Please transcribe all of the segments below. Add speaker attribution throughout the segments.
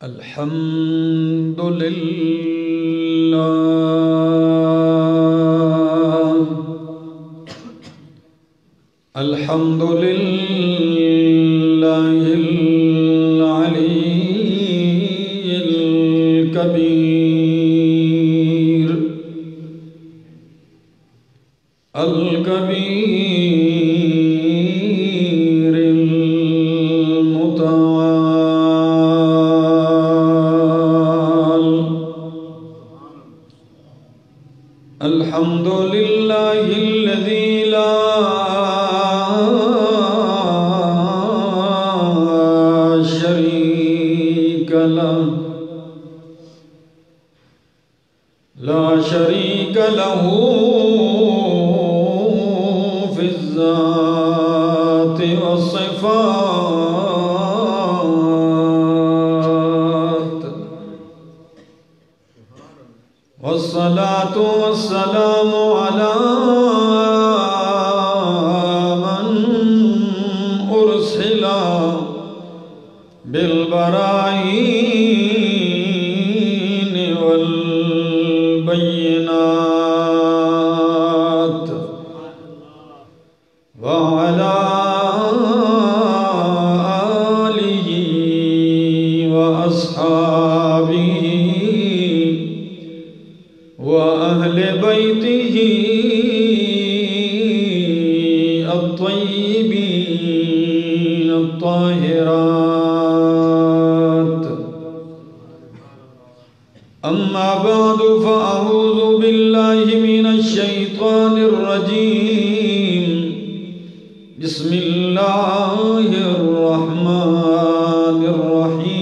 Speaker 1: الحمد لله الحمد لله العلي الكبير المتعال الحمد لله الذي لا شريك له في الذات والصفات والصلاة والسلام على من أرسل بالبراهين والبينات وعلى آله وأصحابه وأهل بيته الطيبين الطاهرات أما بعد فأعوذ بالله من الشيطان الرجيم بسم الله الرحمن الرحيم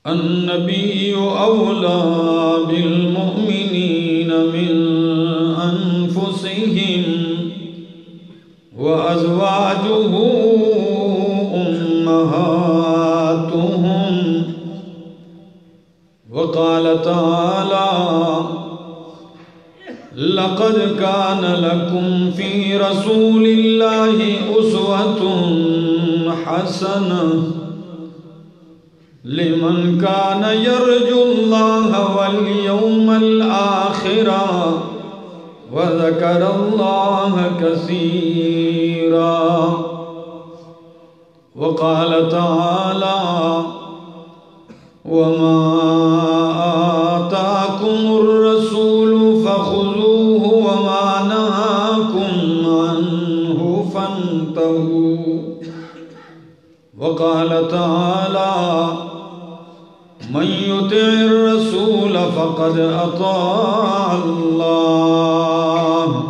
Speaker 1: النبي أولى بالمؤمنين من أنفسهم وأزواجه أمهاتهم وقال تعالى لقد كان لكم في رسول الله أسوة حسنة لمن كان يرجو الله واليوم الآخر وذكر الله كثيرا وقال تعالى وما آتاكم الرسول فخذوه وما نهاكم عنه فانتهوا وقال تعالى من يطع الرسول فقد أطاع الله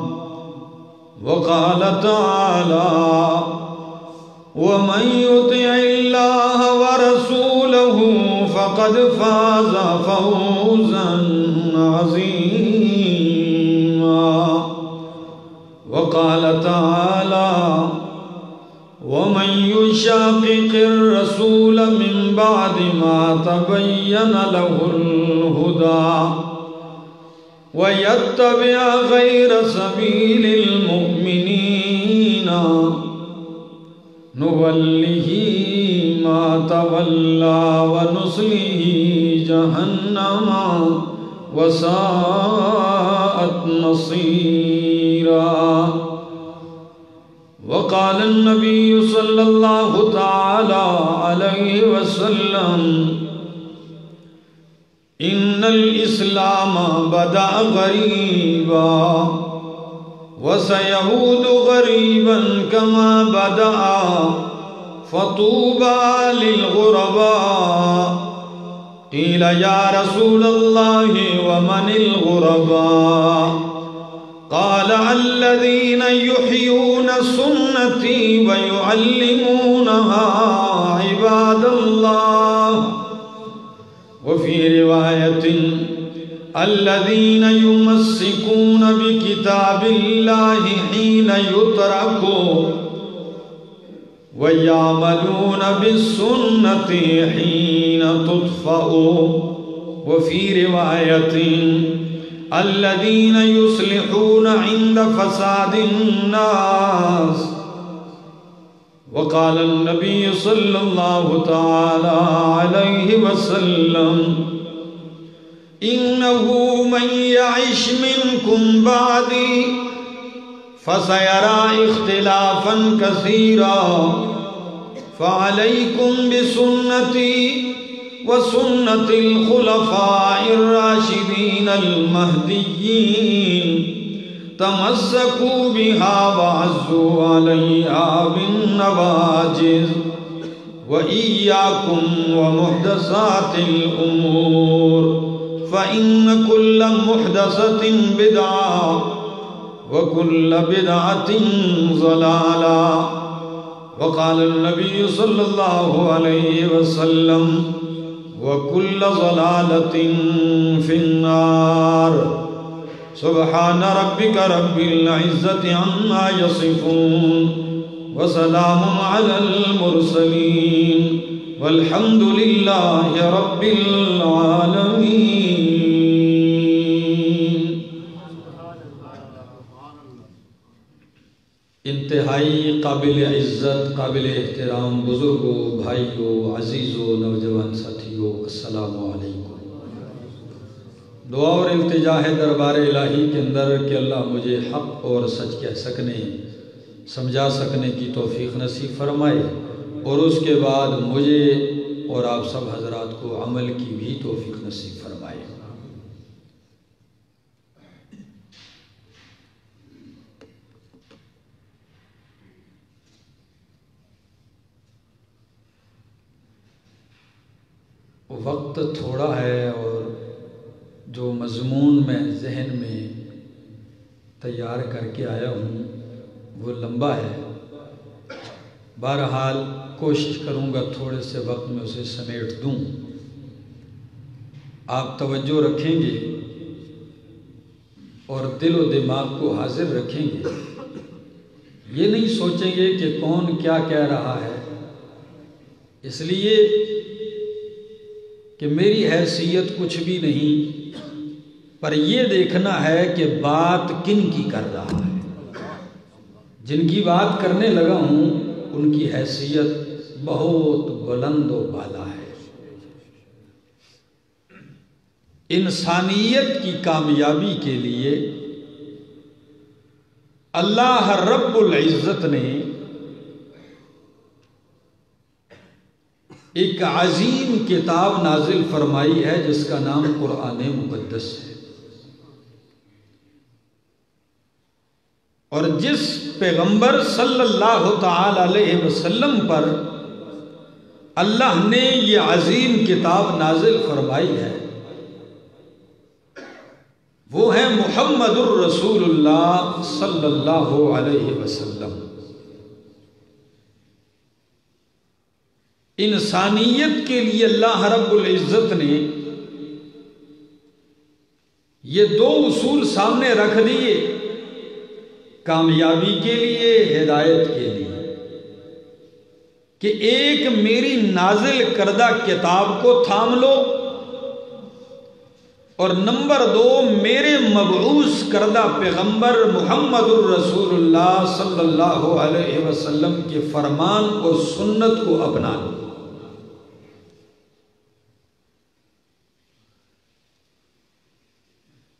Speaker 1: وقال تعالى ومن يطع الله ورسوله فقد فاز فوزا عظيما وقال تعالى ومن يشاقق الرسول من بعد ما تبين له الهدى ويتبع غير سبيل المؤمنين نوله ما تولى ونصله جهنم وساءت مصيرا وقال النبي صلى الله تعالى عليه وسلم إن الإسلام بدأ غريبا وسيعود غريبا كما بدأ فطوبى للغرباء قيل يا رسول الله ومن الغرباء قال الذين يحيون سنتي ويعلمونها عباد الله وفي رواية الذين يمسكون بكتاب الله حين يتركوا ويعملون بالسنة حين تطفأ وفي رواية الذين يصلحون عند فساد الناس. وقال النبي صلى الله تعالى عليه وسلم إنه من يعش منكم بعدي فسيرى اختلافا كثيرا فعليكم بسنتي وسنة الخلفاء الراشدين المهديين تمسكوا بها وعزوا عليها بالنواجذ وإياكم ومحدثات الأمور فإن كل محدثة بدعة وكل بدعة ضلالة. وقال النبي صلى الله عليه وسلم وكل ضلالة في النار. سبحان ربك رب العزة عما يصفون وسلام على المرسلين والحمد لله رب العالمين. انتہائی قابل عزت، قابل احترام بزرگوں، بھائیوں، عزیزوں، نوجوان ساتھیوں، السلام علیکم. دعا اور التجا ہے دربار الہی کے اندر کہ اللہ مجھے حق اور سچ کہہ سکنے، سمجھا سکنے کی توفیق نصیب فرمائے، اور اس کے بعد مجھے اور آپ سب حضرات کو عمل کی بھی توفیق نصیب فرمائے. وقت تھوڑا ہے اور جو مضمون میں ذہن میں تیار کر کے آیا ہوں وہ لمبا ہے. بہرحال کوشش کروں گا تھوڑے سے وقت میں اسے سمیٹ دوں. آپ توجہ رکھیں گے اور دل و دماغ کو حاضر رکھیں گے. یہ نہیں سوچیں گے کہ کون کیا کہہ رہا ہے، اس لیے کہ میری حیثیت کچھ بھی نہیں، پر یہ دیکھنا ہے کہ بات کن کی کر رہا ہے. جن کی بات کرنے لگا ہوں ان کی حیثیت بہت بلند و بالا ہے. انسانیت کی کامیابی کے لیے اللہ رب العزت نے ایک عظیم کتاب نازل فرمائی ہے جس کا نام قرآن مقدس ہے. اور جس پیغمبر صلی اللہ تعالی علیہ وسلم پر اللہ نے یہ عظیم کتاب نازل فرمائی ہے وہ ہے محمد الرسول اللہ صلی اللہ علیہ وسلم. انسانیت کے لیے اللہ رب العزت نے یہ دو اصول سامنے رکھ دیے، کامیابی کے لیے، ہدایت کے لیے، کہ ایک میری نازل کردہ کتاب کو تھام لو، اور نمبر دو میرے مبعوث کردہ پیغمبر محمد الرسول اللہ صلی اللہ علیہ وسلم کے فرمان اور سنت کو اپنا لو.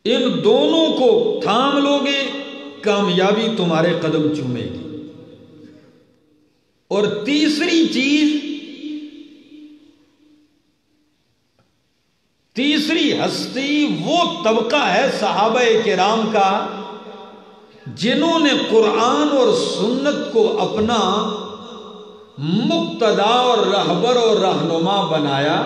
Speaker 1: ان دونوں کو تھام لو گے کامیابی تمہارے قدم چومے گی. اور تیسری چیز، تیسری ہستی وہ طبقہ ہے صحابہ کرام کا جنہوں نے قرآن اور سنت کو اپنا مقتدا اور رہبر اور رہنما بنایا،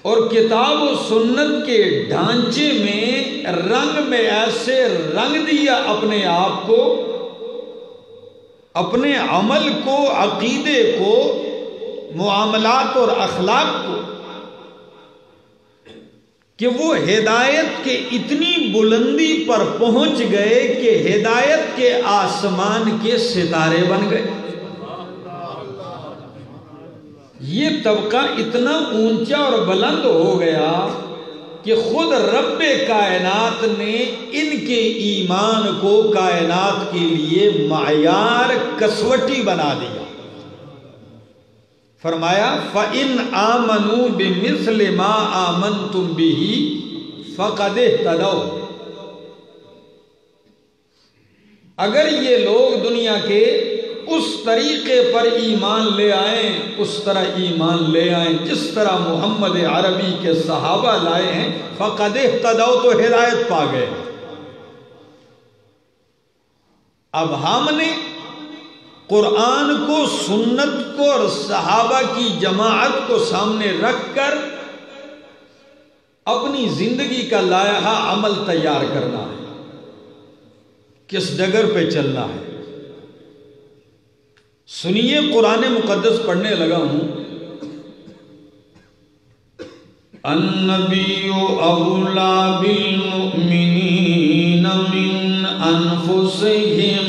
Speaker 1: اور کتاب و سنت کے ڈھانچے میں رنگ میں ایسے رنگ دیا اپنے آپ کو، اپنے عمل کو، عقیدے کو، معاملات اور اخلاق کو، کہ وہ ہدایت کے اتنی بلندی پر پہنچ گئے کہ ہدایت کے آسمان کے ستارے بن گئے. یہ طبقہ اتنا اونچا اور بلند ہو گیا کہ خود رب کائنات نے ان کے ایمان کو کائنات کے لیے معیار کسوٹی بنا دیا. فرمایا فَإِنْ آمَنُوا بِمِثْلِ مَا آمَنْتُمْ بِهِ فَقَدْ اهْتَدَوْا. اگر یہ لوگ دنیا کے اس طریقے پر ایمان لے آئیں، اس طرح ایمان لے آئیں جس طرح محمد عربی کے صحابہ لائے ہیں، فَقَدْ اهْتَدَوْا، تو ہدایت پا گئے. اب ہم نے قرآن کو، سنت کو اور صحابہ کی جماعت کو سامنے رکھ کر اپنی زندگی کا لائحہ عمل تیار کرنا ہے، کس ڈگر پہ چلنا ہے. سنیے، قرآن مقدس پڑھنے لگا ہوں. النبی اولا بالمؤمنین من انفسہم،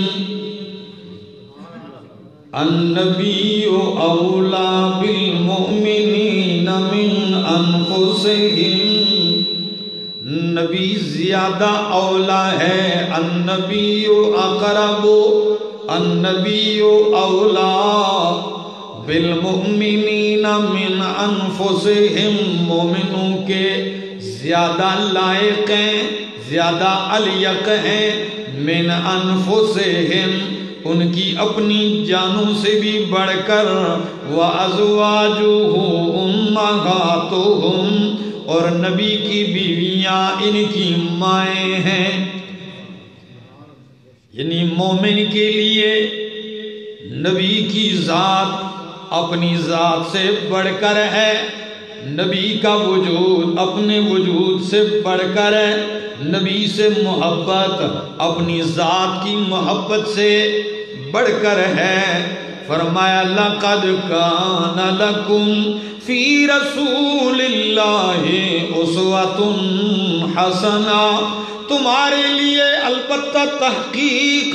Speaker 1: النبی اولا بالمؤمنین من انفسہم، نبی زیادہ اولا ہے. النبی اقرب، النبی اولا بالمؤمنین من انفسہم، مومنوں کے زیادہ لائق ہیں، زیادہ الیق ہیں. من انفسہم، ان کی اپنی جانوں سے بھی بڑھ کر. وَأَزْوَاجُهُ أُمَّهَاتُهُمْ، اور نبی کی بیویاں ان کی مائیں ہیں. یعنی مومن کے لیے نبی کی ذات اپنی ذات سے بڑھ کر ہے، نبی کا وجود اپنے وجود سے بڑھ کر ہے، نبی سے محبت اپنی ذات کی محبت سے بڑھ کر ہے. فرمایا لَقَدْ كَانَ لَكُمْ فِي رَسُولِ اللَّهِ أُسْوَةٌ حَسَنَةٌ، تمہارے لیے البتہ تحقیق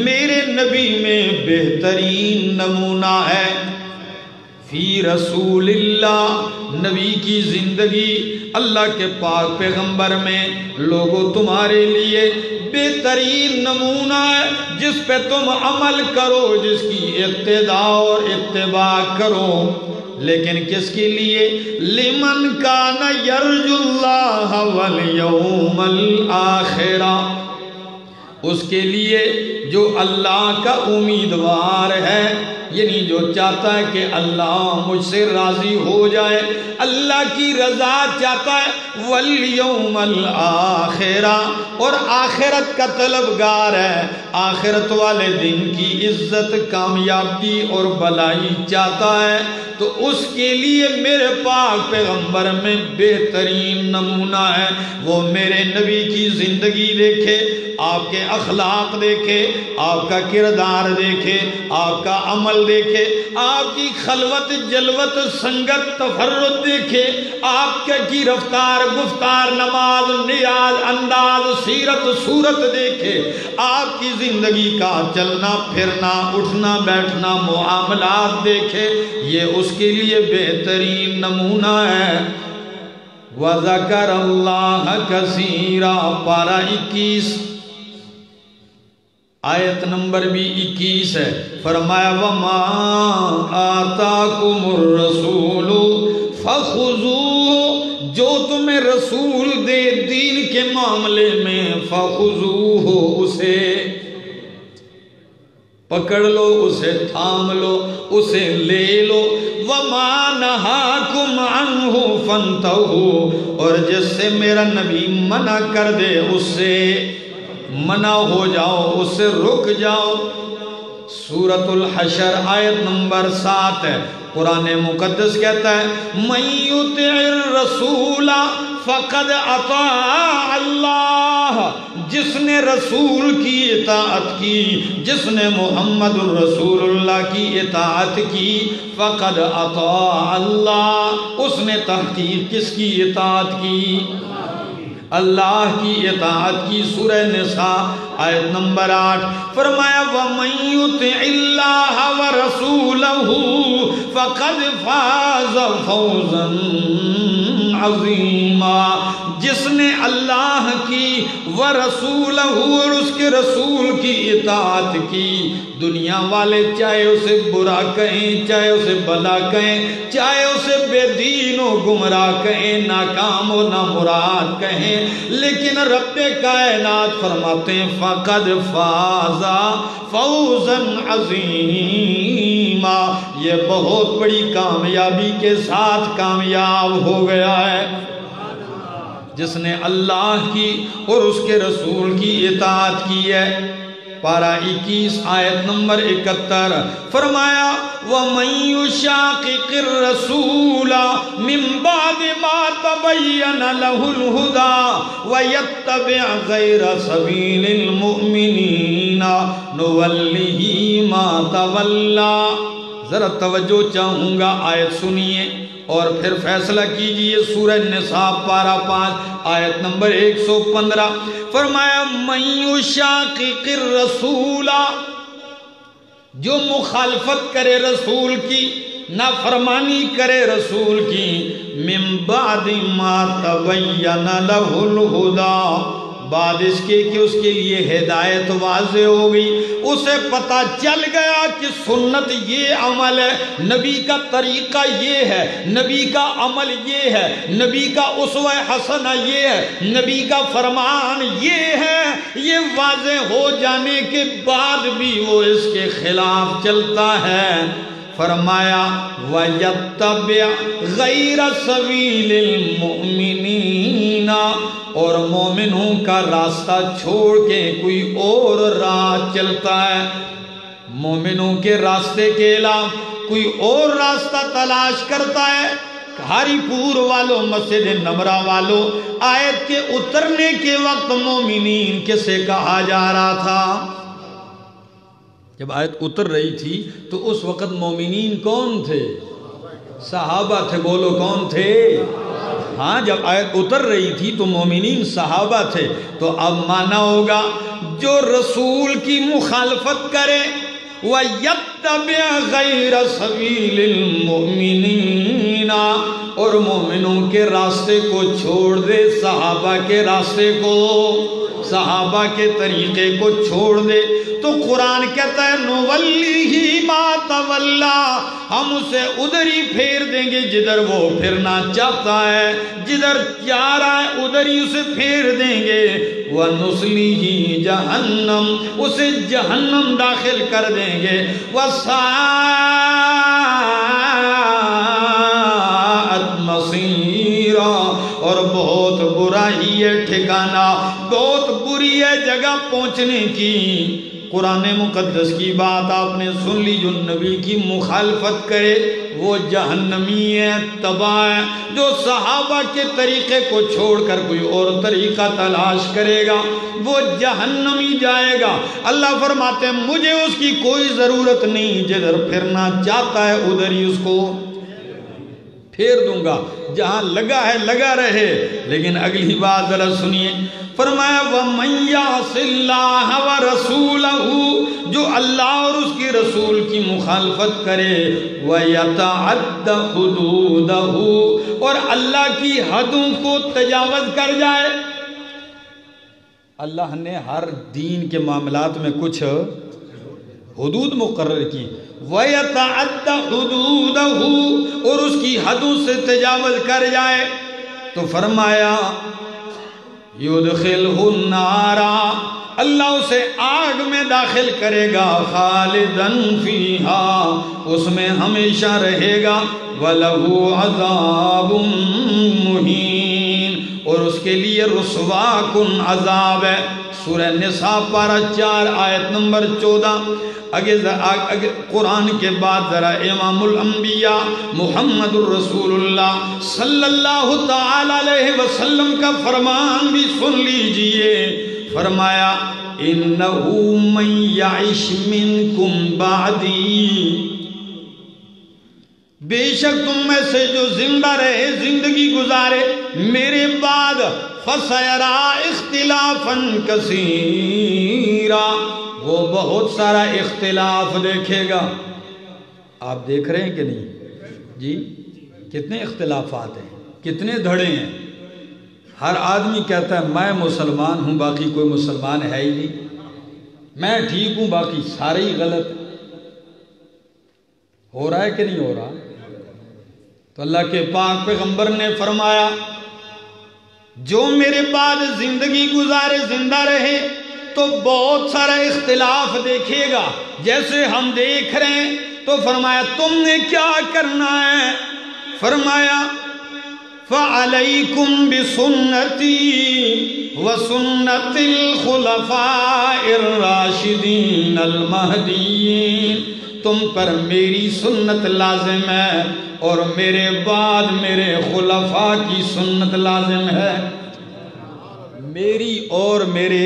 Speaker 1: میرے نبی میں بہترین نمونہ ہے. فی رسول اللہ، نبی کی زندگی اللہ کے پاک پیغمبر میں لوگوں تمہارے لیے بہترین نمونہ ہے، جس پہ تم عمل کرو، جس کی اقتداء اور اتباع کرو. لیکن کس کے لیے؟ لمن کان یرجو اللہ والیوم الآخر، اس کے لیے جو اللہ کا امیدوار ہے، یعنی جو چاہتا ہے کہ اللہ مجھ سے راضی ہو جائے، اللہ کی رضا چاہتا ہے. والیوم الآخر، اور آخرت کا طلبگار ہے، آخرت والے دن کی عزت، کامیابی اور بھلائی چاہتا ہے. تو اس کے لیے میرے پاک پیغمبر میں بہترین نمونہ ہے. وہ میرے نبی کی زندگی دیکھے، آپ کے اخلاق دیکھے، آپ کا کردار دیکھے، آپ کا عمل دیکھے، آپ کی خلوت جلوت سنگت تفرد دیکھے، آپ کی رفتار گفتار نماز نیاز انداز سیرت صورت دیکھے، آپ کی زندگی کا چلنا پھرنا اٹھنا بیٹھنا معاملات دیکھے. یہ اس کے لیے بہترین نمونہ ہے. وَذَكَرَ اللَّهَ كَثِيرًا، پارہ 21 آیت نمبر بھی 21 ہے. فرمایا وَمَا آتَاكُمُ الرَّسُولُ فَخُذُوهُ، جو تمہیں رسول دے دین کے معاملے میں، فَخُذُوهُ، اسے پکڑ لو، اسے تھام لو، اسے لے لو. وَمَا نَهَاكُمْ عَنْهُ فَانْتَهُوا، اور جس سے میرا نبی منع کر دے اس سے منع ہو جاؤ، اس سے رک جاؤ. سورۃ الحشر آیت نمبر 7 ہے. قرآن مقدس کہتا ہے مَن یُطِعِ الرَّسُولَ فَقَدْ أَطَاعَ اللَّهَ، جس نے رسول کی اطاعت کی، جس نے محمد الرسول اللہ کی اطاعت کی، فَقَدْ أَطَاعَ اللَّهَ، اس نے تحقیق کس کی اطاعت کی؟ اللہ کی اطاعت کی. سورہ نساء آیت نمبر 8 فرمایا وَمَن يُطِعِ اللَّهَ وَرَسُولَهُ فَقَدْ فَازَ فَوْزًا عَظِيمًا، جس نے اللہ کی ورسولہ اور اس کے رسول کی اطاعت کی، دنیا والے چاہے اسے برا کہیں، چاہے اسے بھلا کہیں، چاہے اسے بے دین و گمراہ کہیں، ناکام و نامراد کہیں، لیکن رب کائنات فرماتے ہیں فقد فاز فوزا عظیما، یہ بہت بڑی کامیابی کے ساتھ کامیاب ہو گیا ہے جس نے اللہ کی اور اس کے رسول کی اطاعت کی ہے۔ پارہ 21 آیت نمبر 71 فرمایا وَمَن يُشَاقِقِ الرَّسُولَ مِن بَعْدِ مَا تَبَيَّنَ لَهُ الْهُدَى وَيَتَّبِعْ غَيْرَ سَبِيلِ الْمُؤْمِنِينَ نُوَلِّهِ مَا تَوَلَّى۔ ذرا توجہ چاہوں گا، آیت سنیے اور پھر فیصلہ کیجئے۔ سورہ نساء پارہ 5 آیت نمبر 115 فرمایا من یشاقق الرسول، جو مخالفت کرے رسول کی، نافرمانی کرے رسول کی، من بعد ما تبین لہ الہدی، بعد اس کے کہ اس کے لیے ہدایت واضح ہو گئی، اسے پتہ چل گیا کہ سنت یہ عمل ہے، نبی کا طریقہ یہ ہے، نبی کا عمل یہ ہے، نبی کا اسوہ حسنہ یہ ہے، نبی کا فرمان یہ ہے، یہ واضح ہو جانے کے بعد بھی وہ اس کے خلاف چلتا ہے، فرمایا وَيَتَّبِعْ غَيْرَ سَبِيلِ الْمُؤْمِنِينَ، اور مومنوں کا راستہ چھوڑ کے کوئی اور راہ چلتا ہے، مومنوں کے راستے کے علاوہ کوئی اور راستہ تلاش کرتا ہے۔ ہری پور والوں، مسجد نمرہ والوں، آیت کے اترنے کے وقت مومنین کسے کہا جا رہا تھا؟ جب آیت اتر رہی تھی تو اس وقت مومنین کون تھے؟ صحابہ تھے، بولو کون تھے؟ ہاں، جب آیت اتر رہی تھی تو مومنین صحابہ تھے، تو اب مانا ہوگا جو رسول کی مخالفت کرے وَيَتَّبِعْ غَيْرَ سَبِيلِ الْمُؤْمِنِينَ، اور مومنوں کے راستے کو چھوڑ دے، صحابہ کے راستے کو، صحابہ کے طریقے کو چھوڑ دے، تو قرآن کہتا ہے نُوَلِّهِ مَا تَوَلَّى، ہم اسے ادھر ہی پھیر دیں گے جدھر وہ پھرنا چاہتا ہے، جدھر چاہ رہا ہے ادھر ہی اسے پھیر دیں گے، وَنُصْلِهِ جَهَنَّمْ، اسے جہنم داخل کر دیں گے، وَسَاءَتْ مَصِيرًا، اور بہت برا ہی ہے ٹھکانہ، بہت بری ہے جگہ پہنچنے کی۔ قرآن مقدس کی بات آپ نے سن لی، جو نبی کی مخالفت کرے وہ جہنمی ہے، تباہ ہے، جو صحابہ کے طریقے کو چھوڑ کر کوئی اور طریقہ تلاش کرے گا وہ جہنمی جائے گا۔ اللہ فرماتے ہیں مجھے اس کی کوئی ضرورت نہیں، جدھر پھرنا چاہتا ہے ادھر ہی اس کو پھیر دوں گا، جہاں لگا ہے لگا رہے۔ لیکن اگلی بات ذرا سنیے، فرمایا وَمَن يَعْصِ اللَّهَ وَرَسُولَهُ، جو اللہ اور اس کی رسول کی مخالفت کرے، وَيَتَعَدَّ حُدُودَهُ، اور اللہ کی حدوں کو تجاوز کر جائے۔ اللہ نے ہر دین کے معاملات میں کچھ حدود مقرر کی، وَيَتَعَدَّ حُدُودَهُ، اور اس کی حدوں سے تجاوز کر جائے، تو فرمایا یُدْخِلْهُ النَّارَ، اللہ اسے آگ میں داخل کرے گا، خالدن فیہا، اس میں ہمیشہ رہے گا، وَلَهُ عَذَابٌ مُہِینٌ، اور اس کے لیے رسوا کن عذاب ہے۔ سورہ نساء پارہ 4 آیت نمبر 14۔ اگر قرآن کے بعد ذرا امام الانبیاء محمد الرسول اللہ صلی اللہ تعالی علیہ وسلم کا فرمان بھی سن لیجئے، فرمایا اِنَّهُ مَن يَعِشْ مِنْكُمْ بَعْدِي، بے شک تم میں سے جو زندہ رہے، زندگی گزارے میرے بعد، فَسَيَرَى اخْتِلَافًا كَثِيرًا، وہ بہت سارا اختلاف دیکھے گا۔ آپ دیکھ رہے ہیں کہ نہیں جی؟ کتنے اختلافات ہیں، کتنے دھڑے ہیں، ہر آدمی کہتا ہے میں مسلمان ہوں، باقی کوئی مسلمان ہے ہی نہیں، میں ٹھیک ہوں باقی سارے ہی غلط۔ ہو رہا ہے کہ نہیں ہو رہا؟ تو اللہ کے پاک پیغمبر نے فرمایا جو میرے بعد زندگی گزارے، زندہ رہے تو بہت سارا اختلاف دیکھے گا جیسے ہم دیکھ رہے ہیں۔ تو فرمایا تم نے کیا کرنا ہے؟ فرمایا فَعَلَيْكُمْ بِسُنَّتِي وَسُنَّتِ الْخُلَفَاءِ الرَّاشِدِينَ الْمَهْدِيِّينَ، تم پر میری سنت لازم ہے اور میرے بعد میرے خلفاء کی سنت لازم ہے۔ میری اور میرے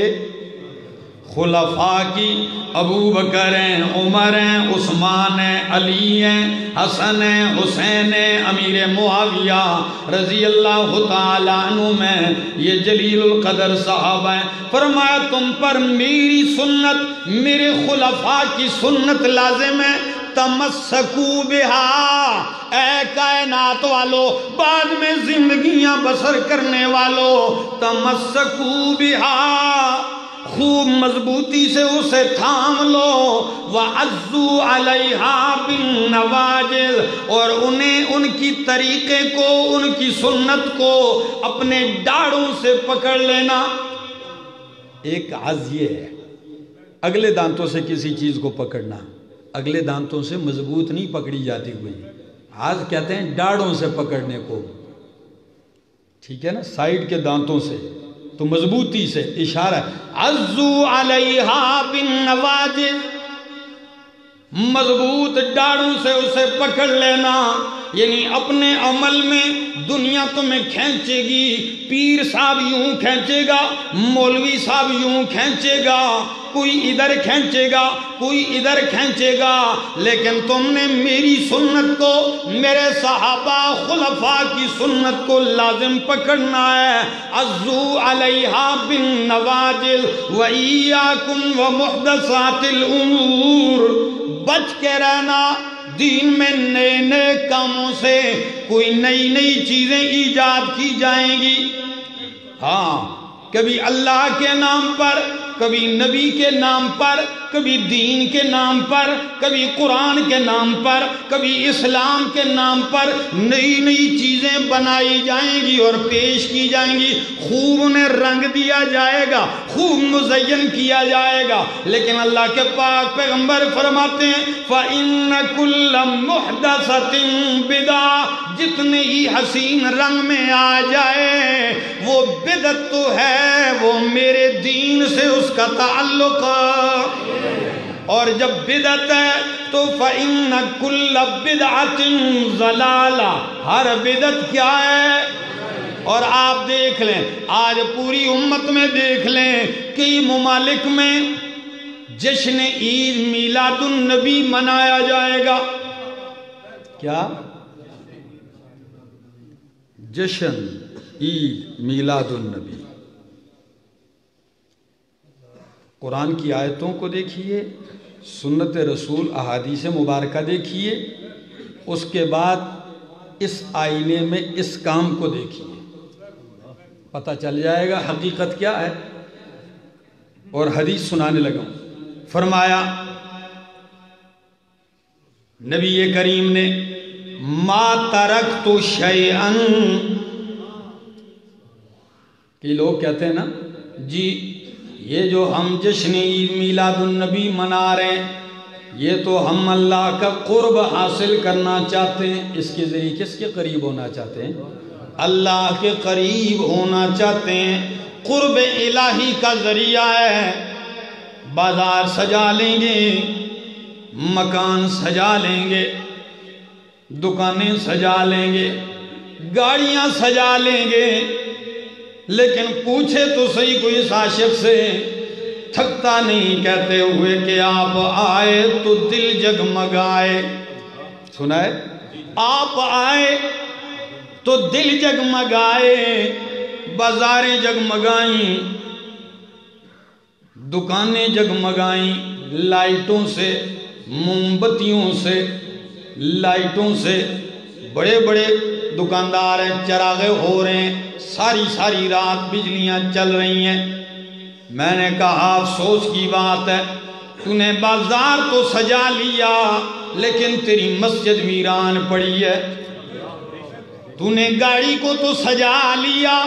Speaker 1: خلفاء کی، ابو بکر ہیں، عمر ہیں، عثمان ہیں، علی ہیں، حسن ہیں، حسین ہیں، امیر معاویہ رضی اللہ تعالیٰ عنہ میں یہ جلیل القدر صحابہ ہیں۔ فرمایا تم پر میری سنت، میرے خلفاء کی سنت لازم ہے۔ تمسکو بہا، اے کائنات والو، بعد میں زندگیاں بسر کرنے والو، تمسکو بہا، خوب مضبوطی سے اسے تھام لو، وَعَزُّوا عَلَيْهَا بِالنَّوَاجِذ، اور انہیں ان کی طریقے کو، ان کی سنت کو اپنے ڈاڑوں سے پکڑ لینا۔ ایک عز یہ ہے اگلے دانتوں سے کسی چیز کو پکڑنا، اگلے دانتوں سے مضبوط نہیں پکڑی جاتی کوئی، عز کہتے ہیں ڈاڑوں سے پکڑنے کو، ٹھیک ہے نا، سائیڈ کے دانتوں سے، تو مضبوطی سے اشارہ ہے عَزُّوا عَلَيْهَا بِالنَّوَاجِذ، مضبوط ڈاڑوں سے اسے پکڑ لینا، یعنی اپنے عمل میں دنیا تمہیں کھینچے گی، پیر صاحب یوں کھینچے گا، مولوی صاحب یوں کھینچے گا، کوئی ادھر کھینچے گا، کوئی ادھر کھینچے گا، لیکن تم نے میری سنت کو، میرے صحابہ خلفاء کی سنت کو لازم پکڑنا ہے۔ عَزُّوا عَلَيْهَا بِالنَّوَاجِذ وَإِيَّاكُمْ وَمُحْدَثَاتِ الْأُمُورِ، بچ کے رہنا دین میں نئے نئے کاموں سے، کوئی نئی نئی چیزیں ایجاد کی جائیں گی، ہاں کبھی اللہ کے نام پر، کبھی نبی کے نام پر، کبھی دین کے نام پر، کبھی قرآن کے نام پر، کبھی اسلام کے نام پر نئی نئی چیزیں بنائی جائیں گی اور پیش کی جائیں گی، خوب انہیں رنگ دیا جائے گا، خوب مزین کیا جائے گا، لیکن اللہ کے پاک پیغمبر فرماتے ہیں فَإِنَّ كُلَّ مُحْدَثَةٍ بِدْعَةٍ، جتنے ہی حسین رنگ میں آ جائے وہ بدعت تو ہے، وہ میرے دین سے اس کا تعلق، اور جب بدعت ہے تو فَإِنَّ كُلَّ بِدْعَةٍ ضَلَالَةٍ، ہر بدعت کیا ہے؟ اور آپ دیکھ لیں آج پوری امت میں دیکھ لیں کئی ممالک میں جشن عید میلاد النبی منایا جائے گا، کیا؟ جشن عید میلاد النبی، قرآن کی آیتوں کو دیکھیے، سنت رسول احادیث مبارکہ دیکھیے، اس کے بعد اس آئینے میں اس کام کو دیکھیے، پتہ چل جائے گا حقیقت کیا ہے۔ اور حدیث سنانے لگا ہوں، فرمایا نبی کریم نے ما ترکت شیئا، کہ لوگ کہتے ہیں نا جی یہ جو ہم جشن عید میلاد النبی منا رہے ہیں یہ تو ہم اللہ کا قرب حاصل کرنا چاہتے ہیں، اس کے ذریعے کس کے قریب ہونا چاہتے ہیں؟ اللہ کے قریب ہونا چاہتے ہیں، قرب الہی کا ذریعہ ہے، بازار سجا لیں گے، مکان سجا لیں گے، دکانیں سجا لیں گے، گاڑیاں سجا لیں گے، لیکن پوچھے تو صحیح کوئی اس عاشق سے تھکتا نہیں کہتے ہوئے کہ آپ آئے تو دل جگمگائے، سنا ہے؟ آپ آئے تو دل جگمگائے، بازاریں جگمگائیں، دکانیں جگمگائیں، لائٹوں سے، موم بتیوں سے، لائٹوں سے، بڑے بڑے دکاندار ہیں، چراغے ہو رہے ہیں، ساری رات بجلیاں چل رہی ہیں۔ میں نے کہا افسوس کی بات ہے، تو نے بازار تو سجا لیا لیکن تیری مسجد ویران پڑی ہے۔ تو نے گاڑی کو تو سجا لیا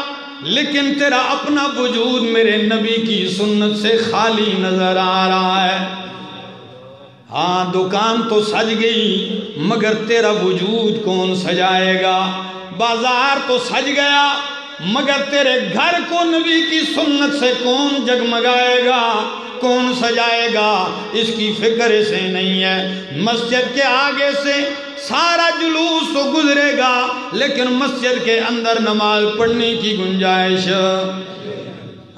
Speaker 1: لیکن تیرا اپنا وجود میرے نبی کی سنت سے خالی نظر آ رہا ہے۔ ہاں دکان تو سج گئی مگر تیرا وجود کون سجائے گا؟ بازار تو سج گیا مگر تیرے گھر کو نبی کی سنت سے کون جگمگائے گا، کون سجائے گا؟ اس کی فکر اسے نہیں ہے۔ مسجد کے آگے سے سارا جلوس تو گزرے گا لیکن مسجد کے اندر نماز پڑھنے کی گنجائش،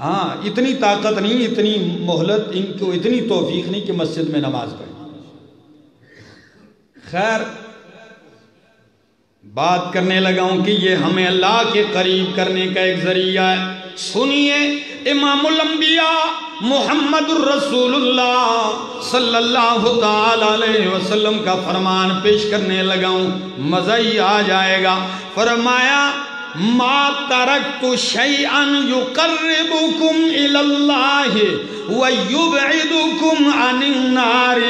Speaker 1: ہاں اتنی طاقت نہیں، اتنی مہلت ان کو، اتنی توفیق نہیں کہ مسجد میں نماز پڑھیں۔ خیر بات کرنے لگا ہوں کہ یہ ہمیں اللہ کے قریب کرنے کا ایک ذریعہ ہے۔ سنیے امام الانبیاء محمد الرسول اللہ صلی اللہ تعالی علیہ وسلم کا فرمان پیش کرنے لگا ہوں، مزہ ہی آ جائے گا۔ فرمایا ما ترکت شیئا یقربکم الی اللہ ویبعدکم عن النار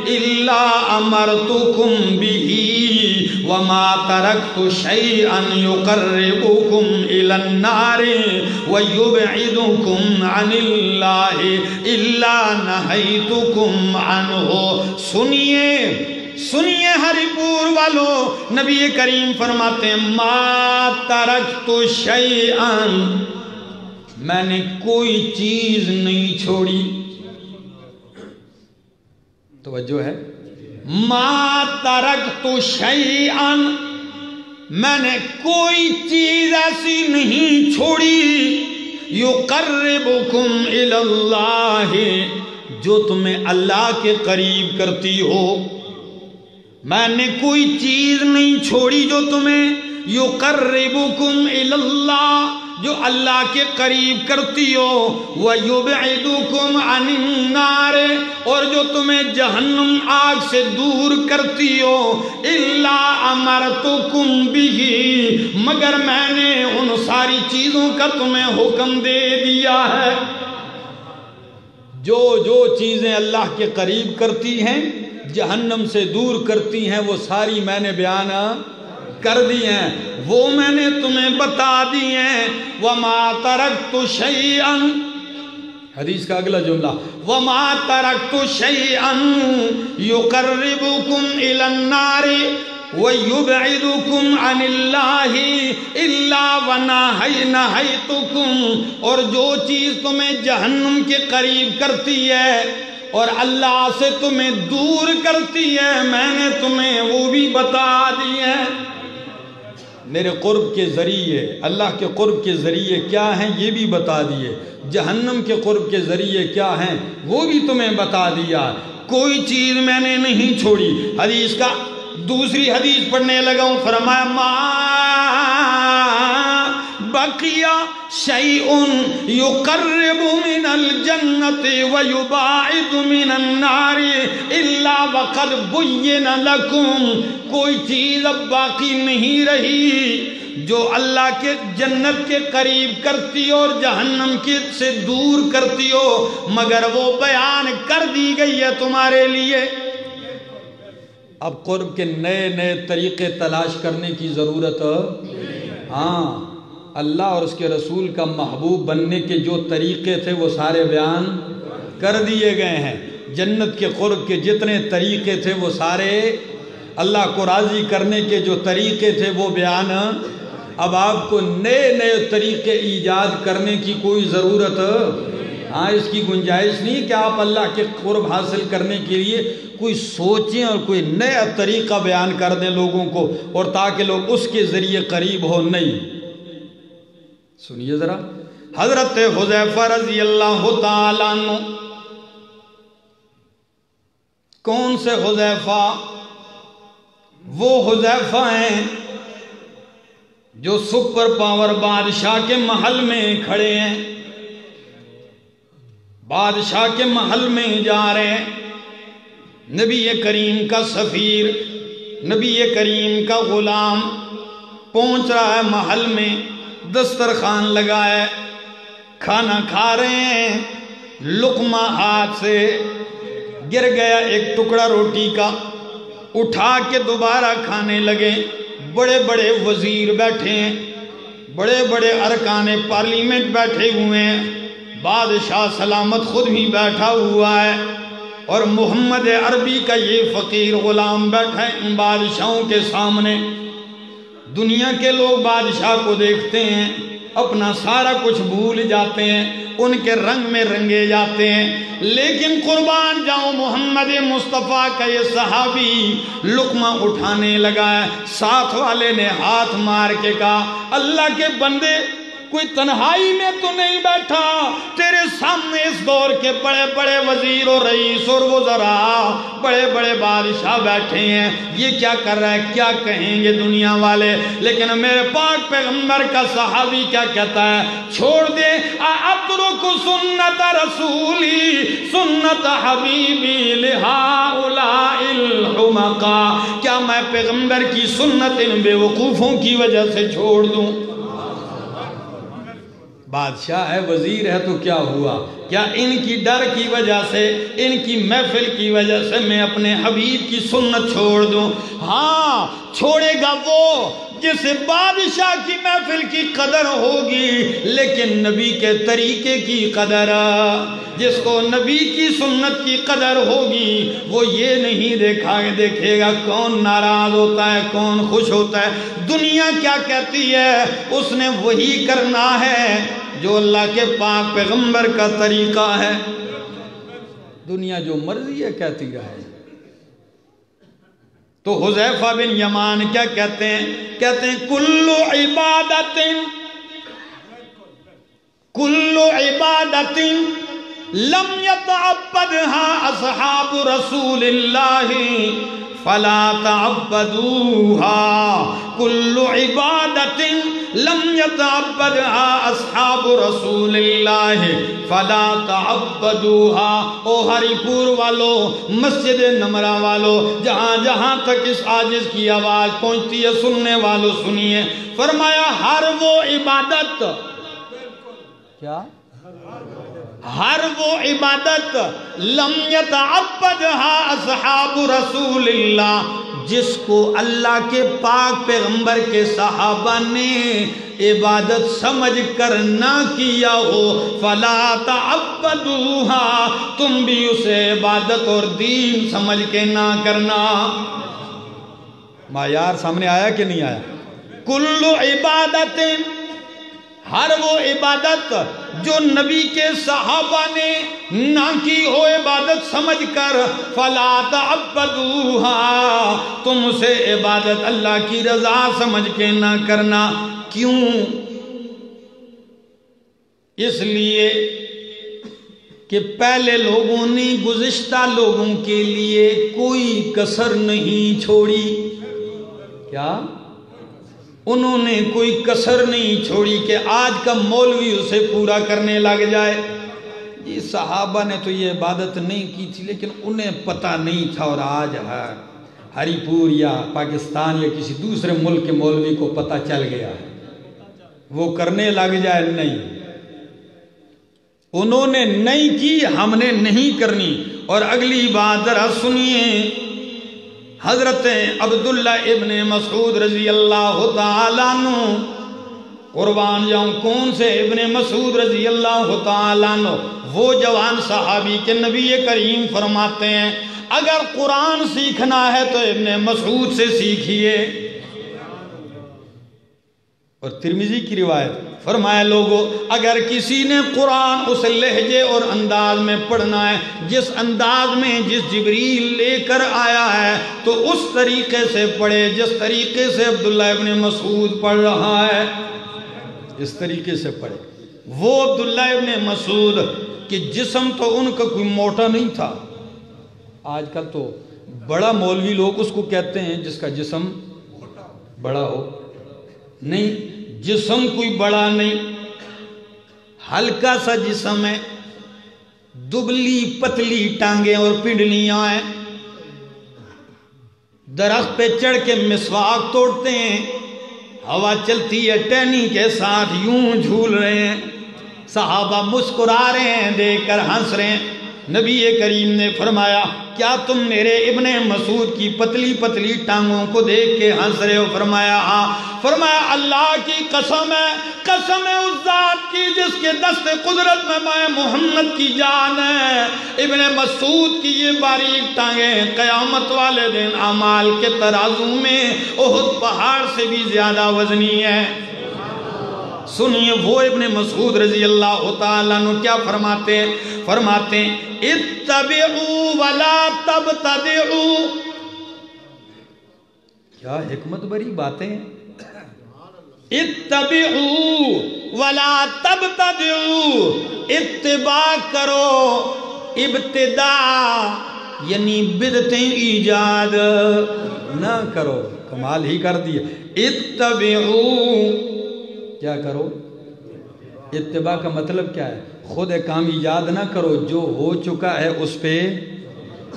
Speaker 1: الا امرتکم بہ وما ترکت شیئا یقربکم الی النار ویبعدکم عن اللہ الا نہیتکم عنہ۔ سنیے ہری پور والو، نبی کریم فرماتے ہیں ما ترکت شیئا، میں نے کوئی چیز نہیں چھوڑی، توجہ ہے، ما ترکت شیئا، میں نے کوئی چیز ایسی نہیں چھوڑی، یقربکم الی اللہ، جو تمہیں اللہ کے قریب کرتی ہو۔ میں نے کوئی چیز نہیں چھوڑی جو تمہیں یقربکم الی اللہ، جو اللہ کے قریب کرتی ہو، ویبعدکم عن النار، اور جو تمہیں جہنم آگ سے دور کرتی ہو، الا امرتکم بہ، مگر میں نے ان ساری چیزوں کا تمہیں حکم دے دیا ہے۔ جو چیزیں اللہ کے قریب کرتی ہیں، جہنم سے دور کرتی ہیں، وہ ساری میں نے بیان کر دی ہیں، وہ میں نے تمہیں بتا دی ہیں۔ وما ترکت شیئا، حدیث کا اگلا جملہ، وما ترکت شیئا یقربکم الی النار وَيُبْعِدُكُمْ عَنِ اللَّهِ إِلَّا وَنَهَيْتُكُمْ، اور جو چیز تمہیں جہنم کے قریب کرتی ہے اور اللہ سے تمہیں دور کرتی ہے، میں نے تمہیں وہ بھی بتا دی ہے۔ میرے قرب کے ذریعے، اللہ کے قرب کے ذریعے کیا ہیں یہ بھی بتا دیے، جہنم کے قرب کے ذریعے کیا ہیں وہ بھی تمہیں بتا دیا، کوئی چیز میں نے نہیں چھوڑی۔ حدیث کا دوسری حدیث پڑھنے لگا ہوں، فرمایا ما بقیا شیء یقرب من الجنت ویباعد من النار الا وقد بین لکم، کوئی چیز اب باقی نہیں رہی جو اللہ کے جنت کے قریب کرتی اور جہنم کے سے دور کرتی ہو، مگر وہ بیان کر دی گئی ہے تمہارے لیے۔ اب قرب کے نئے نئے طریقے تلاش کرنے کی ضرورت، ہاں اللہ اور اس کے رسول کا محبوب بننے کے جو طریقے تھے وہ سارے بیان کر دیے گئے ہیں۔ جنت کے قرب کے جتنے طریقے تھے وہ سارے، اللہ کو راضی کرنے کے جو طریقے تھے وہ بیان۔ اب آپ کو نئے نئے طریقے ایجاد کرنے کی کوئی ضرورت، ہاں اس کی گنجائش نہیں کہ آپ اللہ کے قرب حاصل کرنے کے لیے کوئی سوچیں اور کوئی نیا طریقہ بیان کر دیں لوگوں کو اور تاکہ لوگ اس کے ذریعے قریب ہو، نہیں۔ سنیے ذرا، حضرت حذیفہ رضی اللہ تعالیٰ عنہ، کون سے حذیفہ؟ وہ حذیفہ ہیں جو سپر پاور بادشاہ کے محل میں کھڑے ہیں، بادشاہ کے محل میں جا رہے ہیں، نبی کریم کا سفیر، نبی کریم کا غلام
Speaker 2: پہنچ رہا ہے محل میں، دسترخوان لگا ہے، کھانا کھا رہے ہیں، لقمہ ہاتھ سے گر گیا ایک ٹکڑا روٹی کا، اٹھا کے دوبارہ کھانے لگے۔ بڑے بڑے وزیر بیٹھے ہیں، بڑے بڑے ارکان پارلیمنٹ بیٹھے ہوئے ہیں، بادشاہ سلامت خود بھی بیٹھا ہوا ہے، اور محمد عربی کا یہ فقیر غلام بیٹھا ہے ان بادشاہوں کے سامنے۔ دنیا کے لوگ بادشاہ کو دیکھتے ہیں، اپنا سارا کچھ بھول جاتے ہیں، ان کے رنگ میں رنگے جاتے ہیں، لیکن قربان جاؤں محمد مصطفیٰ کا یہ صحابی لقمہ اٹھانے لگا ہے۔ ساتھ والے نے ہاتھ مار کے کہا، اللہ کے بندے کوئی تنہائی میں تو نہیں بیٹھا، تیرے سامنے اس دور کے بڑے بڑے وزیر اور رئیس اور وزراء، بڑے بڑے بادشاہ بیٹھے ہیں، یہ کیا کر رہا ہے، کیا کہیں گے دنیا والے؟ لیکن میرے پاک پیغمبر کا صحابی کیا کہتا ہے، چھوڑ دے، اترک سنت رسولی سنت حبیبی لہؤلاء الحمقاء، کیا میں پیغمبر کی سنت ان بے وقوفوں کی وجہ سے چھوڑ دوں؟ بادشاہ ہے، وزیر ہے، تو کیا ہوا؟ کیا ان کی ڈر کی وجہ سے، ان کی محفل کی وجہ سے میں اپنے حبیب کی سنت چھوڑ دوں؟ ہاں، چھوڑے گا وہ جس بادشاہ کی محفل کی قدر ہوگی لیکن نبی کے طریقے کی قدر، جس کو نبی کی سنت کی قدر ہوگی وہ یہ نہیں دیکھے گا کون ناراض ہوتا ہے کون خوش ہوتا ہے، دنیا کیا کہتی ہے اس نے وہی کرنا ہے جو اللہ کے پاک پیغمبر کا طریقہ ہے، دنیا جو مرضی ہے کہتی رہے۔ تو حذیفہ بن یمان کیا کہتے ہیں؟ کہتے ہیں کل عبادت لم يتعبدها اصحاب رسول اللہ فلا تعبدوها، کل عبادت لم يتعبدها اصحاب رسول اللہ فلا تعبدوها۔ او ہری پور والو، مسجد نمرہ والو، جہاں جہاں تک اس عاجز کی آواز پہنچتی ہے سننے والو سنیے، فرمایا ہر وہ عبادت، کیا؟ ہر وہ عبادت لم یتعبدها اصحاب رسول اللہ، جس کو اللہ کے پاک پیغمبر کے صحابہ نے عبادت سمجھ کر نہ کیا ہو، فلا تعبدوها، تم بھی اسے عبادت اور دین سمجھ کے نہ کرنا۔ معیار سامنے آیا کہ نہیں آیا؟ کل عبادت، ہر وہ عبادت جو نبی کے صحابہ نے نہ کی ہو عبادت سمجھ کر، فلا تعبدوها، تم اسے عبادت اللہ کی رضا سمجھ کے نہ کرنا۔ کیوں؟ اس لیے کہ پہلے لوگوں نے گزشتہ لوگوں کے لیے کوئی کسر نہیں چھوڑی۔ کیا؟ انہوں نے کوئی کسر نہیں چھوڑی کہ آج کا مولوی اسے پورا کرنے لگ جائے۔ یہ صحابہ نے تو یہ عبادت نہیں کی تھی لیکن انہیں پتہ نہیں تھا، اور آج ہری پور یا پاکستان یا کسی دوسرے ملک کے مولوی کو پتہ چل گیا ہے، وہ کرنے لگ جائے۔ نہیں، انہوں نے نہیں کی، ہم نے نہیں کرنی۔ اور اگلی بات ذرا سنیے، حضرت عبداللہ ابن مسعود رضی اللہ تعالیٰ عنہ، قربان جاؤں کون سے ابن مسعود رضی اللہ تعالیٰ عنہ، وہ جوان صحابی کے نبی کریم فرماتے ہیں اگر قرآن سیکھنا ہے تو ابن مسعود سے سیکھیے۔ اور ترمذی کی روایت فرمایا لوگوں، اگر کسی نے قرآن اس لہجے اور انداز میں پڑھنا ہے جس انداز میں جس جبریل لے کر آیا ہے تو اس طریقے سے پڑھے جس طریقے سے عبداللہ ابن مسعود پڑھ رہا ہے، اس طریقے سے پڑھے۔ وہ عبداللہ ابن مسعود کہ جسم تو ان کا کوئی موٹا نہیں تھا، آج کل تو بڑا مولوی لوگ اس کو کہتے ہیں جس کا جسم بڑا ہو، نہیں، جسم کوئی بڑا نہیں، ہلکا سا جسم ہے، دبلی پتلی ٹانگیں اور پنڈلیاں ہیں، درخت پہ چڑھ کے مسواک توڑتے ہیں، ہوا چلتی ہے ٹہنی کے ساتھ یوں جھول رہے ہیں، صحابہ مسکرا رہے ہیں، دیکھ کر ہنس رہے ہیں۔ نبی کریم نے فرمایا کیا تم میرے ابن مسعود کی پتلی پتلی ٹانگوں کو دیکھ کے ہنس رہے ہو؟ فرمایا ہاں۔ فرمایا اللہ کی قسم ہے، قسم ہے اس ذات کی جس کے دست قدرت میں محمد کی جان ہے، ابن مسعود کی یہ باریک ٹانگیں قیامت والے دن اعمال کے ترازو میں احد پہاڑ سے بھی زیادہ وزنی ہے۔ سنیے وہ ابن مسعود رضی اللہ تعالیٰ عنہ کیا فرماتے ہیں؟ فرماتے ہیں اتبعوا ولا تبتدعوا۔ کیا حکمت بری باتیں ہیں۔ اتبعوا ولا تبتدعوا، اتباع کرو، ابتداء یعنی بدعتیں ایجاد نہ کرو۔ کمال ہی کر دیا۔ اتبعوا کیا کرو؟ اتباع کا مطلب کیا ہے؟ خود ایک کام ایجاد نہ کرو، جو ہو چکا ہے اس پہ۔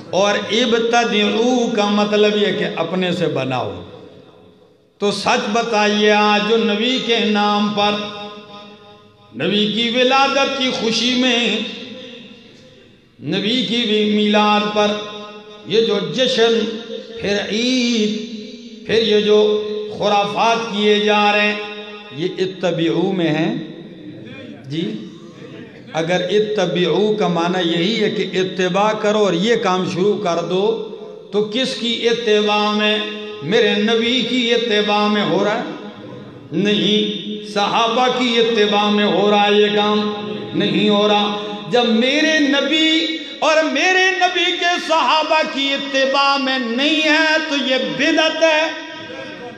Speaker 2: اور ابتدعوا کا مطلب یہ کہ اپنے سے بناؤ۔ تو سچ بتائیے آج جو نبی کے نام پر، نبی کی ولادت کی خوشی میں، نبی کی میلاد پر یہ جو جشن، پھر عید، پھر یہ جو خرافات کیے جا رہے ہیں، یہ اتبعوا میں ہیں جی؟ اگر اتبعوا کا معنی یہی ہے کہ اتباع کرو اور یہ کام شروع کر دو، تو کس کی اتباع میں؟ میرے نبی کی اتباع میں ہو رہا ہے؟ نہیں۔ صحابہ کی اتباع میں ہو رہا ہے یہ کام؟ نہیں ہو رہا۔ جب میرے نبی اور میرے نبی کے صحابہ کی اتباع میں نہیں ہے تو یہ بدعت ہے۔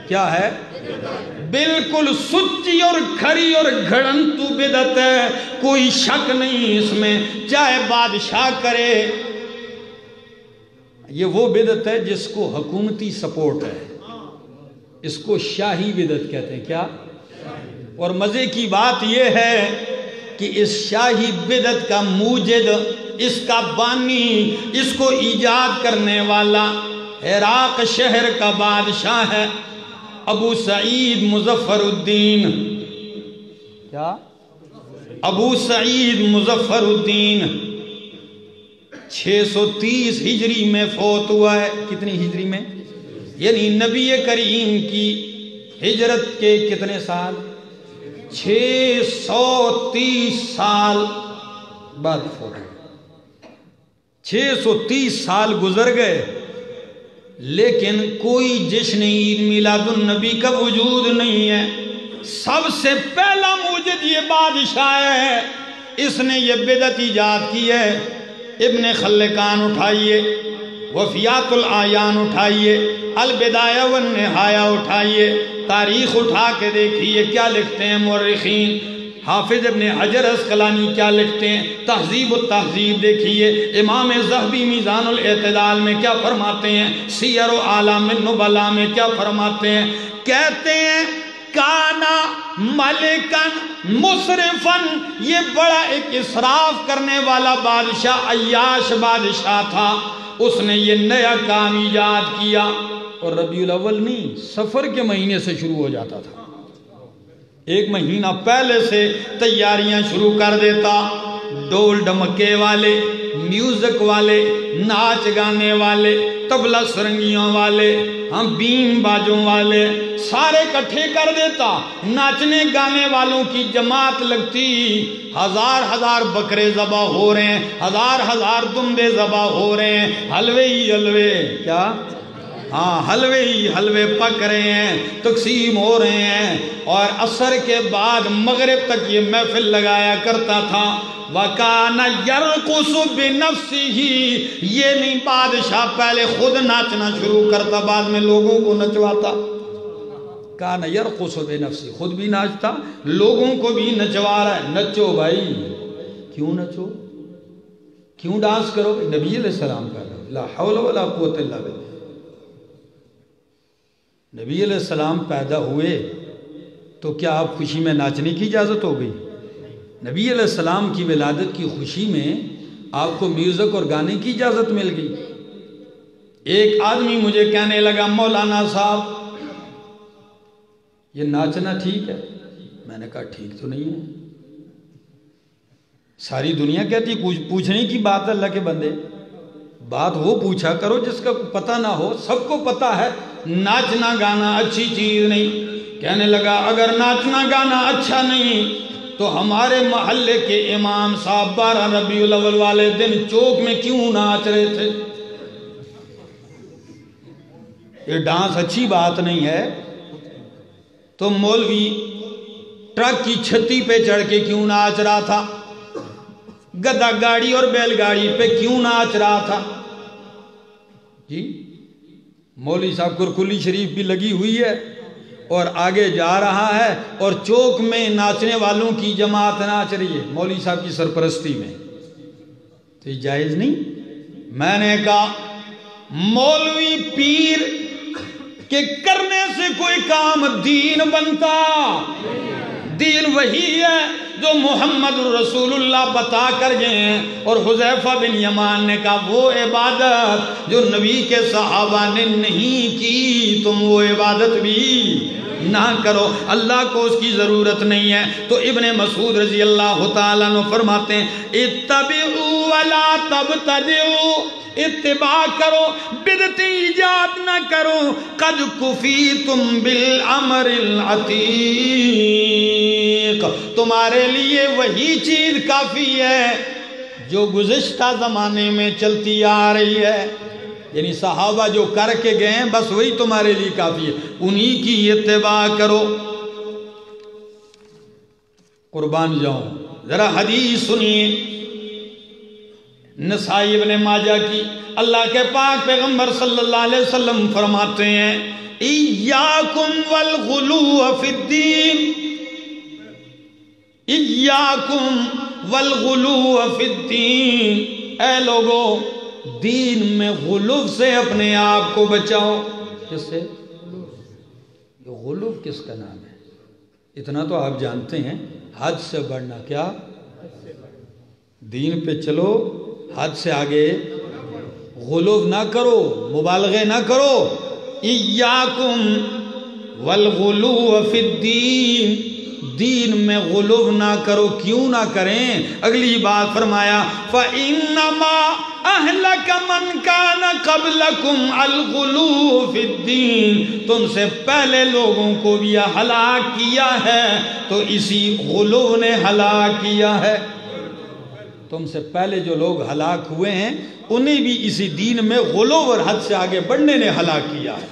Speaker 2: کیا ہے؟ بالکل سچی اور کھری اور گھڑنتو بدعت ہے، کوئی شک نہیں اس میں، چاہے بادشاہ کرے۔ یہ وہ بدعت ہے جس کو حکومتی سپورٹ ہے، اس کو شاہی بدعت کہتے ہیں۔ کیا؟ اور مزے کی بات یہ ہے کہ اس شاہی بدعت کا موجد، اس کا بانی، اس کو ایجاد کرنے والا عراق شہر کا بادشاہ ہے ابو سعید مظفر الدین۔ کیا؟ ابو سعید مظفر الدین 630 ہجری میں فوت ہوا ہے۔ کتنی ہجری میں؟ یعنی نبی کریم کی ہجرت کے کتنے سال؟ 630 سال بعد فوت ہوا۔ 630 سال گزر گئے لیکن کوئی جشن عید میلاد النبی کا وجود نہیں ہے۔ سب سے پہلا موجد یہ بادشاہ ہے، اس نے یہ بدعت ایجاد کی ہے۔ ابن خلکان اٹھائیے، وفیات العیان اٹھائیے، البدایہ والنہایہ اٹھائیے، تاریخ اٹھا کے دیکھیے کیا لکھتے ہیں مورخین۔ حافظ ابن حجر اسقلانی کیا لکھتے ہیں، تہذیب التہذیب دیکھیے، امام ذہبی میزان الاعتدال میں کیا فرماتے ہیں، سیر و اعلام النبلاء میں کیا فرماتے ہیں۔ کہتے ہیں کانا ملکن مصرفن، یہ بڑا ایک اسراف کرنے والا بادشاہ، عیاش بادشاہ تھا، اس نے یہ نیا کام ایجاد کیا۔ اور ربیع الاول نہیں، سفر کے مہینے سے شروع ہو جاتا تھا، ایک مہینہ پہلے سے تیاریاں شروع کر دیتا۔ ڈول ڈمکے والے، میوزک والے، ناچ گانے والے، طبلہ سرنگیوں والے، ہم بیم باجوں والے سارے اکٹھے کر دیتا۔ ناچنے گانے والوں کی جماعت لگتی، ہزار ہزار بکرے ذبح ہو رہے ہیں، ہزار ہزار دمبے ذبح ہو رہے ہیں، حلوے ہی حلوے، کیا؟ ہاں حلوے ہی حلوے پک رہے ہیں، تقسیم ہو رہے ہیں۔ اور عصر کے بعد مغرب تک یہ محفل لگایا کرتا تھا۔ وَكَانَ يَرْقُصُ بِنَفْسِهِ، یہ نہیں بادشاہ پہلے خود ناچنا شروع کرتا، بعد میں لوگوں کو نچواتا۔ کَانَ يَرْقُصُ بِنَفْسِهِ، خود بھی ناچتا، لوگوں کو بھی نچوا رہا ہے۔ نچو بھائی، کیوں نچو؟ کیوں ڈانس کرو؟ نبی علیہ السلام کا لا حول ولا قوت الا باللہ۔ نبی علیہ السلام پیدا ہوئے تو کیا آپ خوشی میں ناچنے کی اجازت ہو گئی؟ نبی علیہ السلام کی ولادت کی خوشی میں آپ کو میوزک اور گانے کی اجازت مل گئی؟ ایک آدمی مجھے کہنے لگا مولانا صاحب
Speaker 1: یہ ناچنا ٹھیک ہے؟ میں نے کہا ٹھیک تو نہیں ہے. ساری دنیا کہتی پوچھنے کی بات ہے اللہ کے بندے، بات وہ پوچھا کرو جس کا پتہ نہ ہو. سب کو پتہ ہے ناچنا گانا اچھی چیز نہیں. کہنے لگا اگر ناچنا گانا اچھا نہیں تو ہمارے محلے کے امام صاحب 12 ربیع الاول والے دن چوک میں کیوں ناچ رہے تھے؟ یہ ڈانس اچھی بات نہیں ہے. تو مولوی ٹرک کی چھتی پہ چڑھ کے کیوں ناچ رہا تھا؟ گدھا گاڑی اور بیل گاڑی پہ کیوں ناچ رہا تھا؟ جی مولوی صاحب کرکلی شریف بھی لگی ہوئی ہے اور آگے جا رہا ہے اور چوک میں ناچنے والوں کی جماعت ناچ رہی ہے مولوی صاحب کی سرپرستی میں. تو یہ جائز نہیں. میں نے کہا مولوی پیر کے کرنے سے کوئی کام دین بنتا؟ دین وہی ہے جو محمد رسول اللہ بتا کر گئے ہیں. اور حذیفہ بن یمان نے کہا وہ عبادت جو نبی کے صحابہ نے نہیں کی تم وہ عبادت بھی نہ کرو. اللہ کو اس کی ضرورت نہیں ہے. تو ابن مسعود رضی اللہ تعالیٰ عنہ فرماتے ہیں اتبعوا ولا تبتدعوا، اتباع کرو بدعت ایجاد نہ کرو. قد کفیتم بالامر العتیق، تمہارے لیے وہی چیز کافی ہے جو گزشتہ زمانے میں چلتی آ رہی ہے. یعنی صحابہ جو کر کے گئے ہیں بس وہی تمہارے لیے کافی ہے، انہی کی اتباع کرو. قربان جاؤں ذرا حدیث سنیے نسائی ابن ماجہ کی. اللہ کے پاک پیغمبر صلی اللہ علیہ وسلم فرماتے ہیں ایاکم والغلو فی الدین، ایاکم والغلو فی الدین، اے لوگو دین میں غلو سے اپنے آپ کو بچاؤ. کس سے؟ یہ غلو کس کا نام ہے؟ اتنا تو آپ جانتے ہیں حد سے بڑھنا. کیا؟ دین پہ چلو، حد سے آگے غلو نہ کرو، مبالغے نہ کرو. ایاکم والغلو فی الدین، دین میں غلو نہ کرو. کیوں نہ کریں؟ اگلی بات فرمایا فَإِنَّمَا أَهْلَكَ مَنْ كَانَ قَبْلَكُمْ الْغُلُو فِي الدِّينِ، تم سے پہلے لوگوں کو بھی ہلاک کیا ہے تو اسی غلو نے ہلاک کیا ہے. تم سے پہلے جو لوگ ہلاک ہوئے ہیں انہیں بھی اسی دین میں غلو اور حد سے آگے بڑھنے نے ہلاک کیا ہے.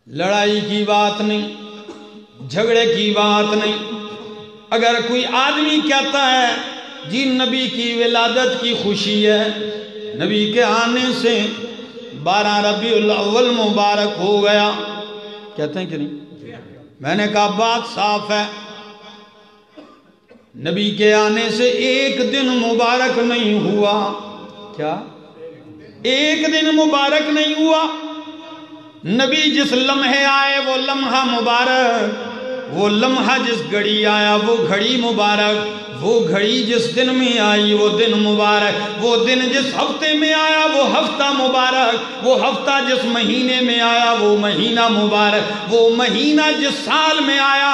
Speaker 1: لڑائی کی بات نہیں، جھگڑے کی بات نہیں. اگر کوئی آدمی کہتا ہے جی نبی کی ولادت کی خوشی ہے، نبی کے آنے سے 12 ربیع الاول مبارک ہو گیا، کہتے ہیں کہ نہیں؟ میں نے کہا بات صاف ہے، نبی کے آنے سے ایک دن مبارک نہیں ہوا. کیا؟ ایک دن مبارک نہیں ہوا. نبی جس لمحے آئے وہ لمحہ مبارک، وہ لمحہ جس گھڑی آیا وہ گھڑی مبارک، وہ گھڑی جس دن میں آئی وہ دن مبارک، وہ دن جس ہفتے میں آیا وہ ہفتہ مبارک، وہ ہفتہ جس مہینے میں آیا وہ مہینہ مبارک، وہ مہینہ جس سال میں آیا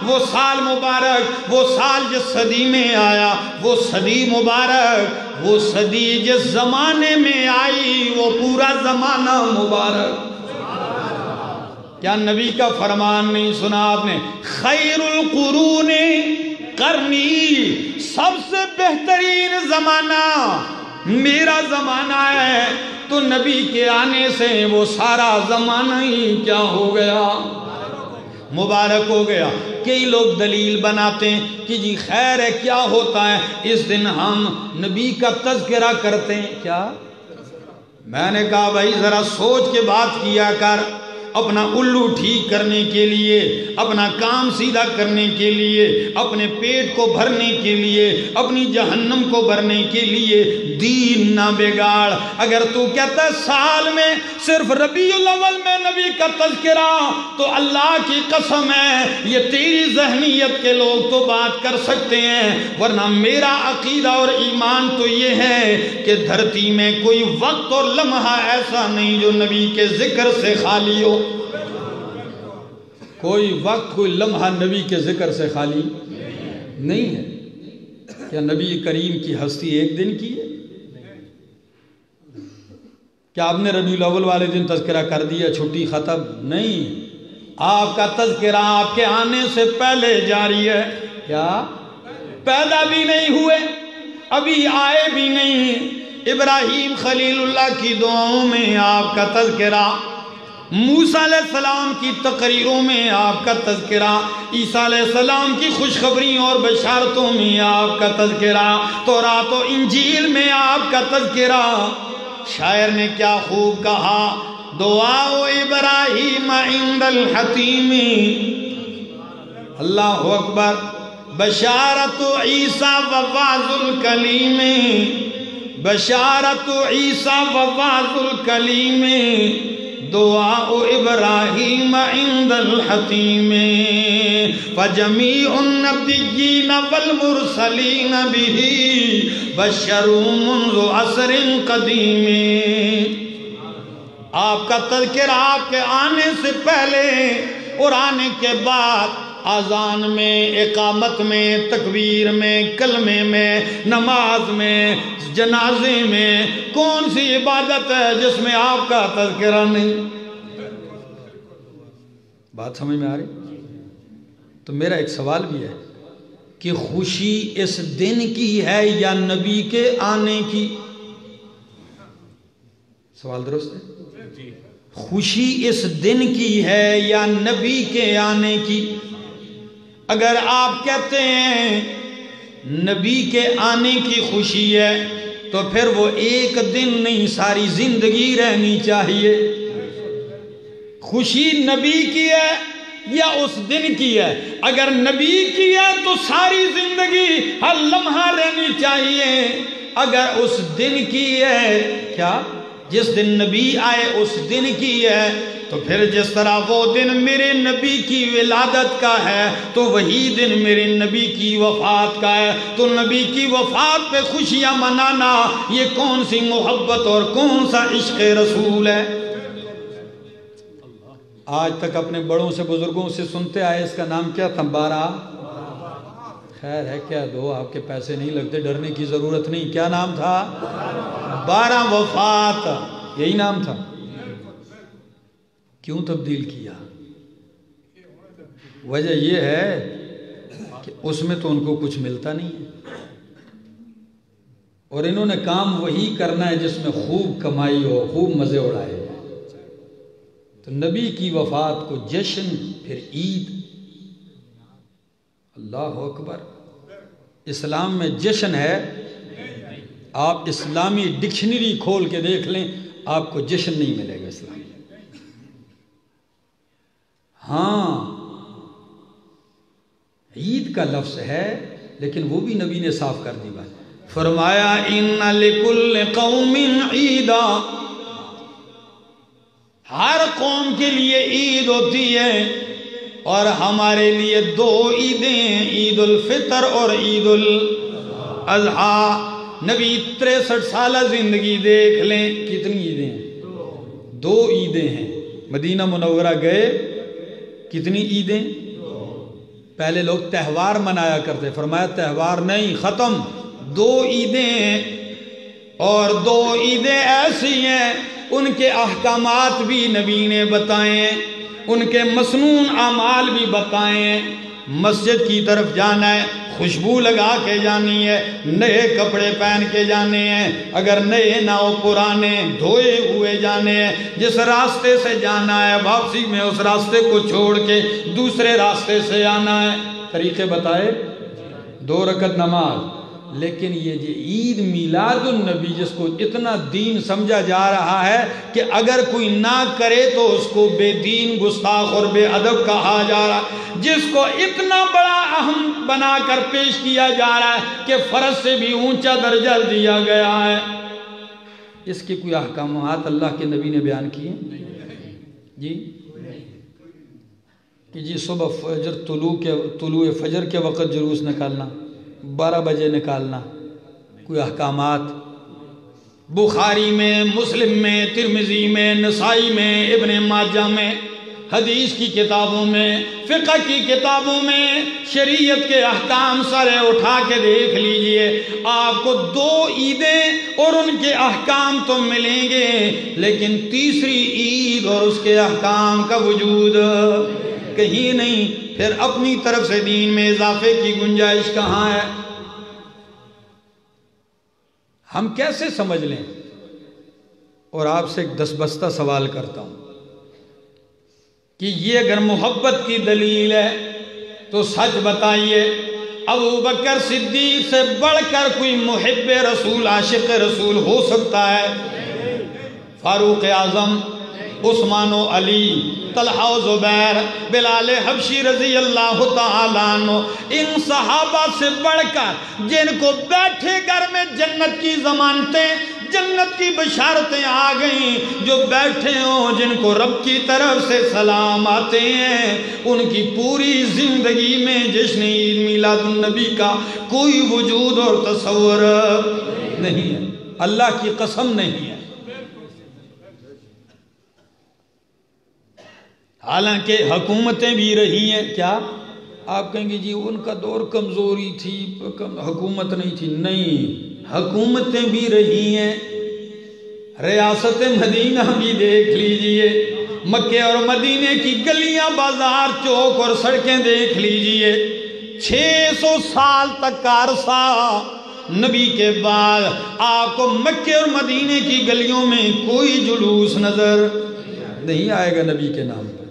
Speaker 1: وہ سال مبارک، وہ سال جس صدی میں آیا وہ صدی مبارک، وہ صدی جس زمانے میں آئی وہ پورا زمانہ مبارک. کیا نبی کا فرمان نہیں سنا آپ نے؟ خیر القرون قرنی، سب سے بہترین زمانہ میرا زمانہ ہے. تو نبی کے آنے سے وہ سارا زمانہ ہی کیا ہو گیا؟ مبارک ہو گیا. کئی لوگ دلیل بناتے ہیں کہ جی خیر ہے، کیا ہوتا ہے اس دن ہم نبی کا تذکرہ کرتے ہیں. کیا؟ میں نے کہا بھائی ذرا سوچ کے بات کیا کر.
Speaker 2: اپنا الو ٹھیک کرنے کے لیے، اپنا کام سیدھا کرنے کے لیے، اپنے پیٹ کو بھرنے کے لیے، اپنی جہنم کو بھرنے کے لیے دین نہ بگاڑ۔ اگر تو کہتا ہے سال میں صرف ربیع الاول میں نبی کا تذکرہ، تو اللہ کی قسم ہے یہ تیری ذہنیت کے لوگ تو بات کر سکتے ہیں، ورنہ میرا عقیدہ اور ایمان تو یہ ہے کہ دھرتی میں کوئی وقت اور لمحہ ایسا نہیں جو نبی کے ذکر سے خالی ہو۔
Speaker 1: کوئی وقت کوئی لمحہ نبی کے ذکر سے خالی نہیں ہے۔ کیا نبی کریم کی ہستی ایک دن کی ہے؟ کیا آپ نے ربیع الاول والے دن تذکرہ کر دیا چھٹی ختم؟ نہیں، آپ کا تذکرہ آپ کے آنے سے پہلے جاری ہے۔ کیا پیدا بھی نہیں ہوئے، ابھی آئے بھی نہیں، ابراہیم خلیل اللہ کی دعاؤں میں آپ کا تذکرہ، موسیٰ علیہ السلام کی تقریروں میں آپ کا تذکرہ، عیسیٰ علیہ السلام کی خوشخبریوں اور بشارتوں میں آپ کا تذکرہ، تورات و انجیل میں آپ کا تذکرہ۔ شاعر نے کیا خوب کہا، دعا ابراہیم عند الحتیم، اللہ اکبر، بشارت عیسیٰ و وعظ الکلیم، بشارت عیسیٰ و وعظ الکلیم، دعا ابراہیم عند الحتیم، فجمیع النبیین والمرسلین بہ بشروا منذ عصر قدیم۔ آپ کا تذکرہ آپ کے آنے سے پہلے اور آنے کے بعد، اذان میں، اقامت میں، تکبیر میں، کلمے میں، نماز میں، جنازے میں، کون سی عبادت ہے جس میں آپ کا تذکرہ نہیں؟ بات سمجھ میں آ رہی؟ تو میرا ایک سوال بھی ہے کہ خوشی اس دن کی ہے یا نبی کے آنے کی؟ سوال درست ہے؟ خوشی اس دن کی ہے یا نبی کے آنے کی؟ اگر آپ کہتے ہیں نبی کے آنے کی خوشی ہے تو پھر وہ ایک دن نہیں ساری زندگی رہنی چاہیے۔ خوشی نبی کی ہے یا اس دن کی ہے؟ اگر نبی کی ہے تو ساری زندگی ہر لمحہ رہنی چاہیے۔ اگر اس دن کی ہے، کیا جس دن نبی آئے اس دن کی ہے، تو پھر جس طرح وہ دن میرے نبی کی ولادت کا ہے تو وہی دن میرے نبی کی وفات کا ہے۔ تو نبی کی وفات پہ خوشیاں منانا یہ کون سی محبت اور کون سا عشق رسول ہے؟ آج تک اپنے بڑوں سے بزرگوں سے سنتے آئے، اس کا نام کیا تھا؟ بارہ؟ خیر ہے کیا دو، آپ کے پیسے نہیں لگتے، ڈرنے کی ضرورت نہیں۔ کیا نام تھا؟ بارہ وفات، یہی نام تھا۔ کیوں تبدیل کیا؟ وجہ یہ ہے کہ اس میں تو ان کو کچھ ملتا نہیں ہے، اور انہوں نے کام وہی کرنا ہے جس میں خوب کمائی ہو، خوب مزے اڑائے۔ تو نبی کی وفات کو جشن، پھر عید۔ اللہ اکبر، اسلام میں جشن ہے۔ آپ اسلامی ڈکشنری کھول کے دیکھ لیں، آپ کو جشن نہیں ملے گا اسلام میں۔ ہاں عید کا لفظ ہے، لیکن وہ بھی نبی نے صاف کر دی بات، فرمایا ان لکل قوم عیدا، ہر قوم کے لیے عید ہوتی ہے، اور ہمارے لیے دو عیدیں، عید الفطر اور عید الاضحیٰ۔ نبی 63 سالہ زندگی دیکھ لیں، کتنی عیدیں ہیں؟ دو عیدیں ہیں۔ مدینہ منورہ گئے، کتنی عیدیں؟ پہلے لوگ تہوار منایا کرتے، فرمایا تہوار نہیں، ختم، دو عیدیں ہیں، اور دو عیدیں ایسی ہیں ان کے احکامات بھی نبی نے بتائے ہیں، ان کے مسنون اعمال بھی بتائے ہیں۔ مسجد کی طرف جانا ہے، خوشبو لگا کے جانی ہے، نئے کپڑے پہن کے جانے ہیں، اگر نئے نہ ہو پرانے دھوئے ہوئے جانے ہیں۔ جس راستے سے جانا ہے واپسی میں اس راستے کو چھوڑ کے دوسرے راستے سے آنا ہے۔ طریقے بتائے، 2 رکعت نماز، لیکن یہ جو عید میلاد النبی جس کو اتنا دین سمجھا جا رہا ہے کہ اگر کوئی نہ کرے تو اس کو بے دین، گستاخ اور بے ادب کہا جا رہا ہے، جس کو اتنا بڑا اہم بنا کر پیش کیا جا رہا ہے کہ فرض سے بھی اونچا درجہ دیا گیا ہے، اس کے کوئی احکامات اللہ کے نبی نے بیان کیے جی؟ کہ جی صبح فجر طلوع فجر کے وقت جلوس نکالنا، 12 بجے نکالنا، کوئی احکامات بخاری میں، مسلم میں، ترمذی میں، نسائی میں، ابن ماجہ میں، حدیث کی کتابوں میں، فقہ کی کتابوں میں شریعت کے احکام سارے اٹھا کے دیکھ لیجئے، آپ کو 2 عیدیں اور ان کے احکام تو ملیں گے، لیکن تیسری عید اور اس کے احکام کا وجود کہیں نہیں۔ پھر اپنی طرف سے دین میں اضافے کی گنجائش کہاں ہے؟ ہم کیسے سمجھ لیں؟ اور آپ سے ایک دستبستہ سوال کرتا ہوں کہ یہ اگر محبت کی دلیل ہے تو سچ بتائیے، ابو بکر صدیق سے بڑھ کر کوئی محب رسول، عاشق رسول ہو سکتا ہے؟ فاروق اعظم، عثمان و علی، طلحہ و زبیر، بلال حبشی رضی اللہ تعالیٰ عنہ، ان صحابہ سے بڑھ کر جن کو بیٹھے گھر میں جنت کی ضمانتیں، جنت کی بشارتیں آ گئیں، جو بیٹھے ہوں، جن کو رب کی طرف سے سلام آتے ہیں، ان کی پوری زندگی میں جشن عید میلاد النبی کا کوئی وجود اور تصور نہیں ہے، اللہ کی قسم نہیں ہے۔ حالانکہ حکومتیں بھی رہی ہیں، کیا آپ کہیں گے جی ان کا دور کمزوری تھی، حکومت نہیں تھی؟ نہیں، حکومتیں بھی رہی ہیں۔ ریاست مدینہ بھی دیکھ لیجئے، مکے اور مدینے کی گلیاں، بازار، چوک اور سڑکیں دیکھ لیجئے، 600 سال تک کا عرصہ نبی کے بعد آپ کو مکے اور مدینے کی گلیوں میں کوئی جلوس نظر نہیں آئے گا نبی کے نام پر۔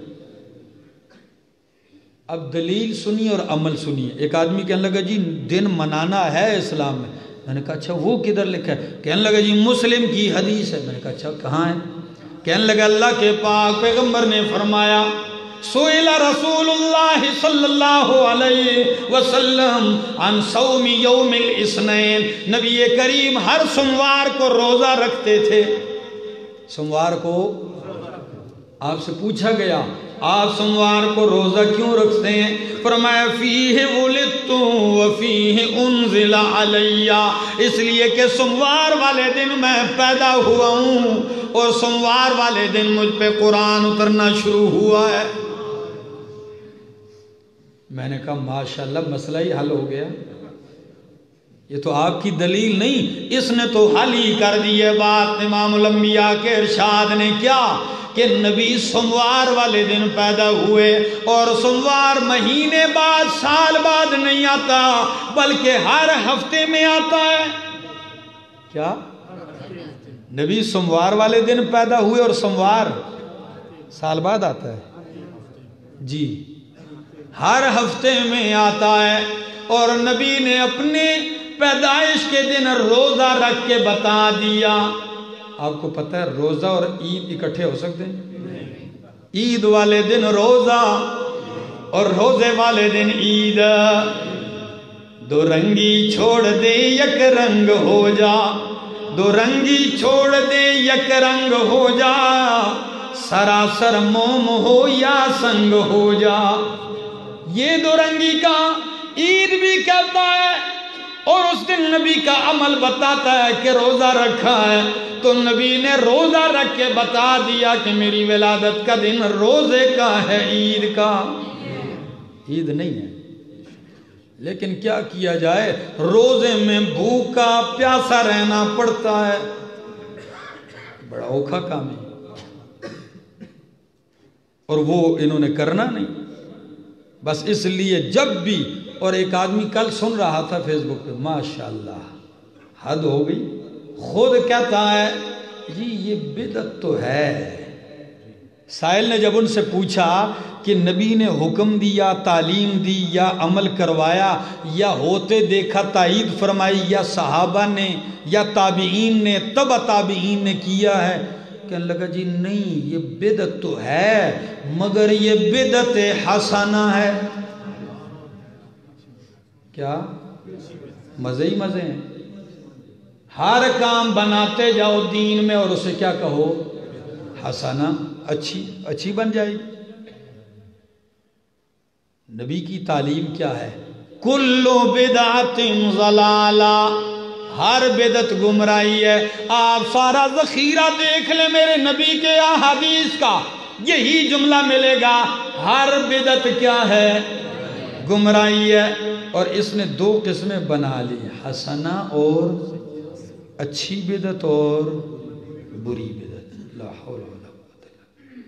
Speaker 1: اب دلیل سنیے اور عمل سنیے۔ ایک آدمی کہنے لگا جی دن منانا ہے اسلام میں، میں نے کہا اچھا وہ کدھر لکھا ہے؟ کہنے لگا جی مسلم کی حدیث ہے۔ میں نے کہا اچھا کہاں ہے؟ کہنے لگا اللہ کے پاک پیغمبر نے فرمایا، سئل رسول اللہ صلی اللہ علیہ وسلم عن صوم یوم الاثنین، نبی کریم ہر سوموار کو روزہ رکھتے تھے۔ سوموار کو آپ سے پوچھا گیا آپ سوموار کو روزہ کیوں رکھتے ہیں؟ فرمایا فیہ ولدت وفیہ انزل علی، اس لیے کہ سوموار والے دن میں پیدا ہوا ہوں اور سوموار والے دن مجھ پہ قرآن اترنا شروع ہوا ہے۔ میں نے کہا ماشاءاللہ مسئلہ ہی حل ہو گیا، یہ تو آپ کی دلیل نہیں، اس نے تو حل ہی کر دی ہے بات۔ امام الانبیاء کے ارشاد نے کیا کہ نبی سوموار والے دن پیدا ہوئے، اور سوموار مہینے بعد، سال بعد نہیں آتا بلکہ ہر ہفتے میں آتا ہے۔ کیا نبی سوموار والے دن پیدا ہوئے اور سوموار سال بعد آتا ہے؟ جی ہر ہفتے میں آتا ہے، اور نبی نے اپنے پیدائش کے دن روزہ رکھ کے بتا دیا۔ آپ کو پتہ ہے روزہ اور عید اکٹھے ہو سکتے ہیں؟ عید والے دن روزہ اور روزے والے دن عید، دو رنگی چھوڑ دے یک رنگ ہو جا، دو رنگی چھوڑ دے یک رنگ ہو جا، سراسر موم ہو یا سنگ ہو جا۔ یہ دو رنگی کا عید بھی کہتا ہے، اور اس دن نبی کا عمل بتاتا ہے کہ روزہ رکھا ہے، تو نبی نے روزہ رکھ کے بتا دیا کہ میری ولادت کا دن روزے کا ہے، عید کا عید نہیں ہے۔ لیکن کیا کیا جائے، روزے میں بھوکا پیاسا رہنا پڑتا ہے، بڑا اوکھا کام ہے، اور وہ انہوں نے کرنا نہیں۔ بس اس لیے جب بھی، اور ایک آدمی کل سن رہا تھا فیس بک پہ، ماشاءاللہ حد ہو گئی، خود کہتا ہے جی یہ بدعت تو ہے، سائل نے جب ان سے پوچھا کہ نبی نے حکم دیا، تعلیم دی، یا عمل کروایا، یا ہوتے دیکھا تائید فرمائی، یا صحابہ نے یا تابعین نے تبع تابعین نے کیا ہے؟ کہنے لگا جی نہیں، یہ بدعت تو ہے مگر یہ بدعت حسنہ ہے۔ کیا مزے ہی مزے ہیں، ہر کام بناتے جاؤ دین میں اور اسے کیا کہو؟ حسنہ، اچھی بن جائے گی۔ نبی کی تعلیم کیا ہے؟ کلو بدعت ضلالہ، ہر بدعت گمراہی ہے۔ آپ سارا ذخیرہ دیکھ لیں میرے نبی کے احادیث کا، یہی جملہ ملے گا، ہر بدعت کیا ہے؟ گمراہی ہے۔ اور اس نے دو قسمیں بنا لی، حسنہ اور اچھی بدعت اور بری بدعت۔ لا حول ولا قوت الا باللہ۔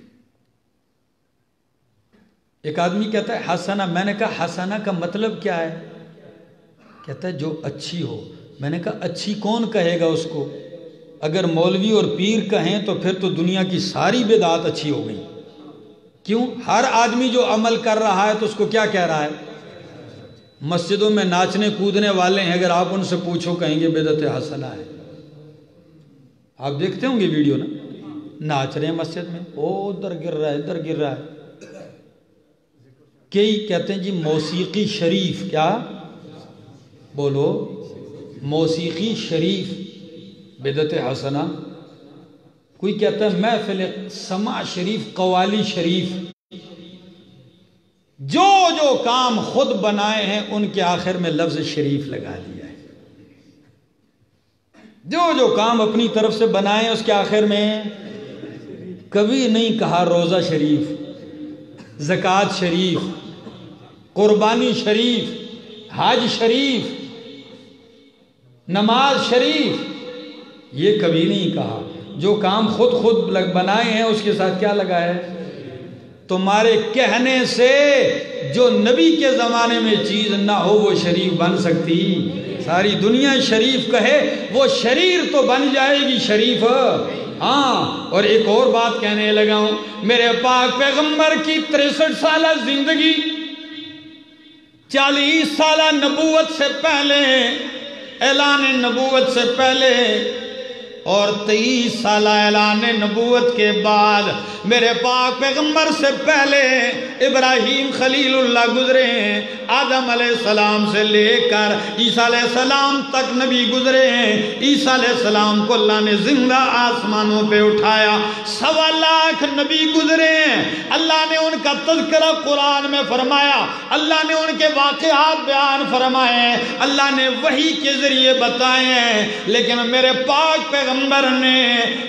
Speaker 1: ایک آدمی کہتا ہے حسنہ، میں نے کہا حسنہ کا مطلب کیا ہے؟ کہتا ہے جو اچھی ہو۔ میں نے کہا اچھی کون کہے گا اس کو؟ اگر مولوی اور پیر کہیں تو پھر تو دنیا کی ساری بدعات اچھی ہو گئی۔ کیوں؟ ہر آدمی جو عمل کر رہا ہے تو اس کو کیا کہہ رہا ہے؟ مسجدوں میں ناچنے کودنے والے ہیں، اگر آپ ان سے پوچھو کہیں گے بدعت حسنہ ہے۔ آپ دیکھتے ہوں گے ویڈیو نا، ناچ رہے ہیں مسجد میں، او ادھر گر رہا ہے ادھر گر رہا ہے۔ کئی کہتے ہیں جی موسیقی شریف، کیا بولو؟ موسیقی شریف بدعت حسنہ۔ کوئی کہتا ہے محفل سماع شریف، قوالی شریف۔ جو کام خود بنائے ہیں ان کے آخر میں لفظ شریف لگا لیا ہے۔ جو کام اپنی طرف سے بنائے اس کے آخر میں کبھی نہیں کہا روزہ شریف، زکوٰۃ شریف، قربانی شریف، حج شریف، نماز شریف، یہ کبھی نہیں کہا۔ جو کام خود بنائے ہیں اس کے ساتھ کیا لگا ہے؟ تمہارے کہنے سے جو نبی کے زمانے میں چیز نہ ہو وہ شریف بن سکتی؟ ساری دنیا شریف کہے وہ شریر تو بن جائے گی شریف۔ ہاں، اور ایک اور بات کہنے لگا ہوں، میرے پاک پیغمبر کی 63 سالہ زندگی، 40 سالہ نبوت سے پہلے، اعلان نبوت سے پہلے، اور 23 سالہ اعلان نبوت کے بعد، میرے پاک پیغمبر سے پہلے ابراہیم خلیل اللہ گزرے ہیں، آدم علیہ السلام سے لے کر عیسیٰ علیہ السلام تک نبی گزرے ہیں۔ عیسیٰ علیہ السلام کو اللہ نے زندہ آسمانوں پہ اٹھایا، 1.25 لاکھ نبی گزرے ہیں، اللہ نے ان کا تذکرہ قرآن میں فرمایا، اللہ نے ان کے واقعات بیان فرمائے ہیں، اللہ نے وحی کے ذریعے بتائے ہیں، لیکن میرے پاک پیغمبر نے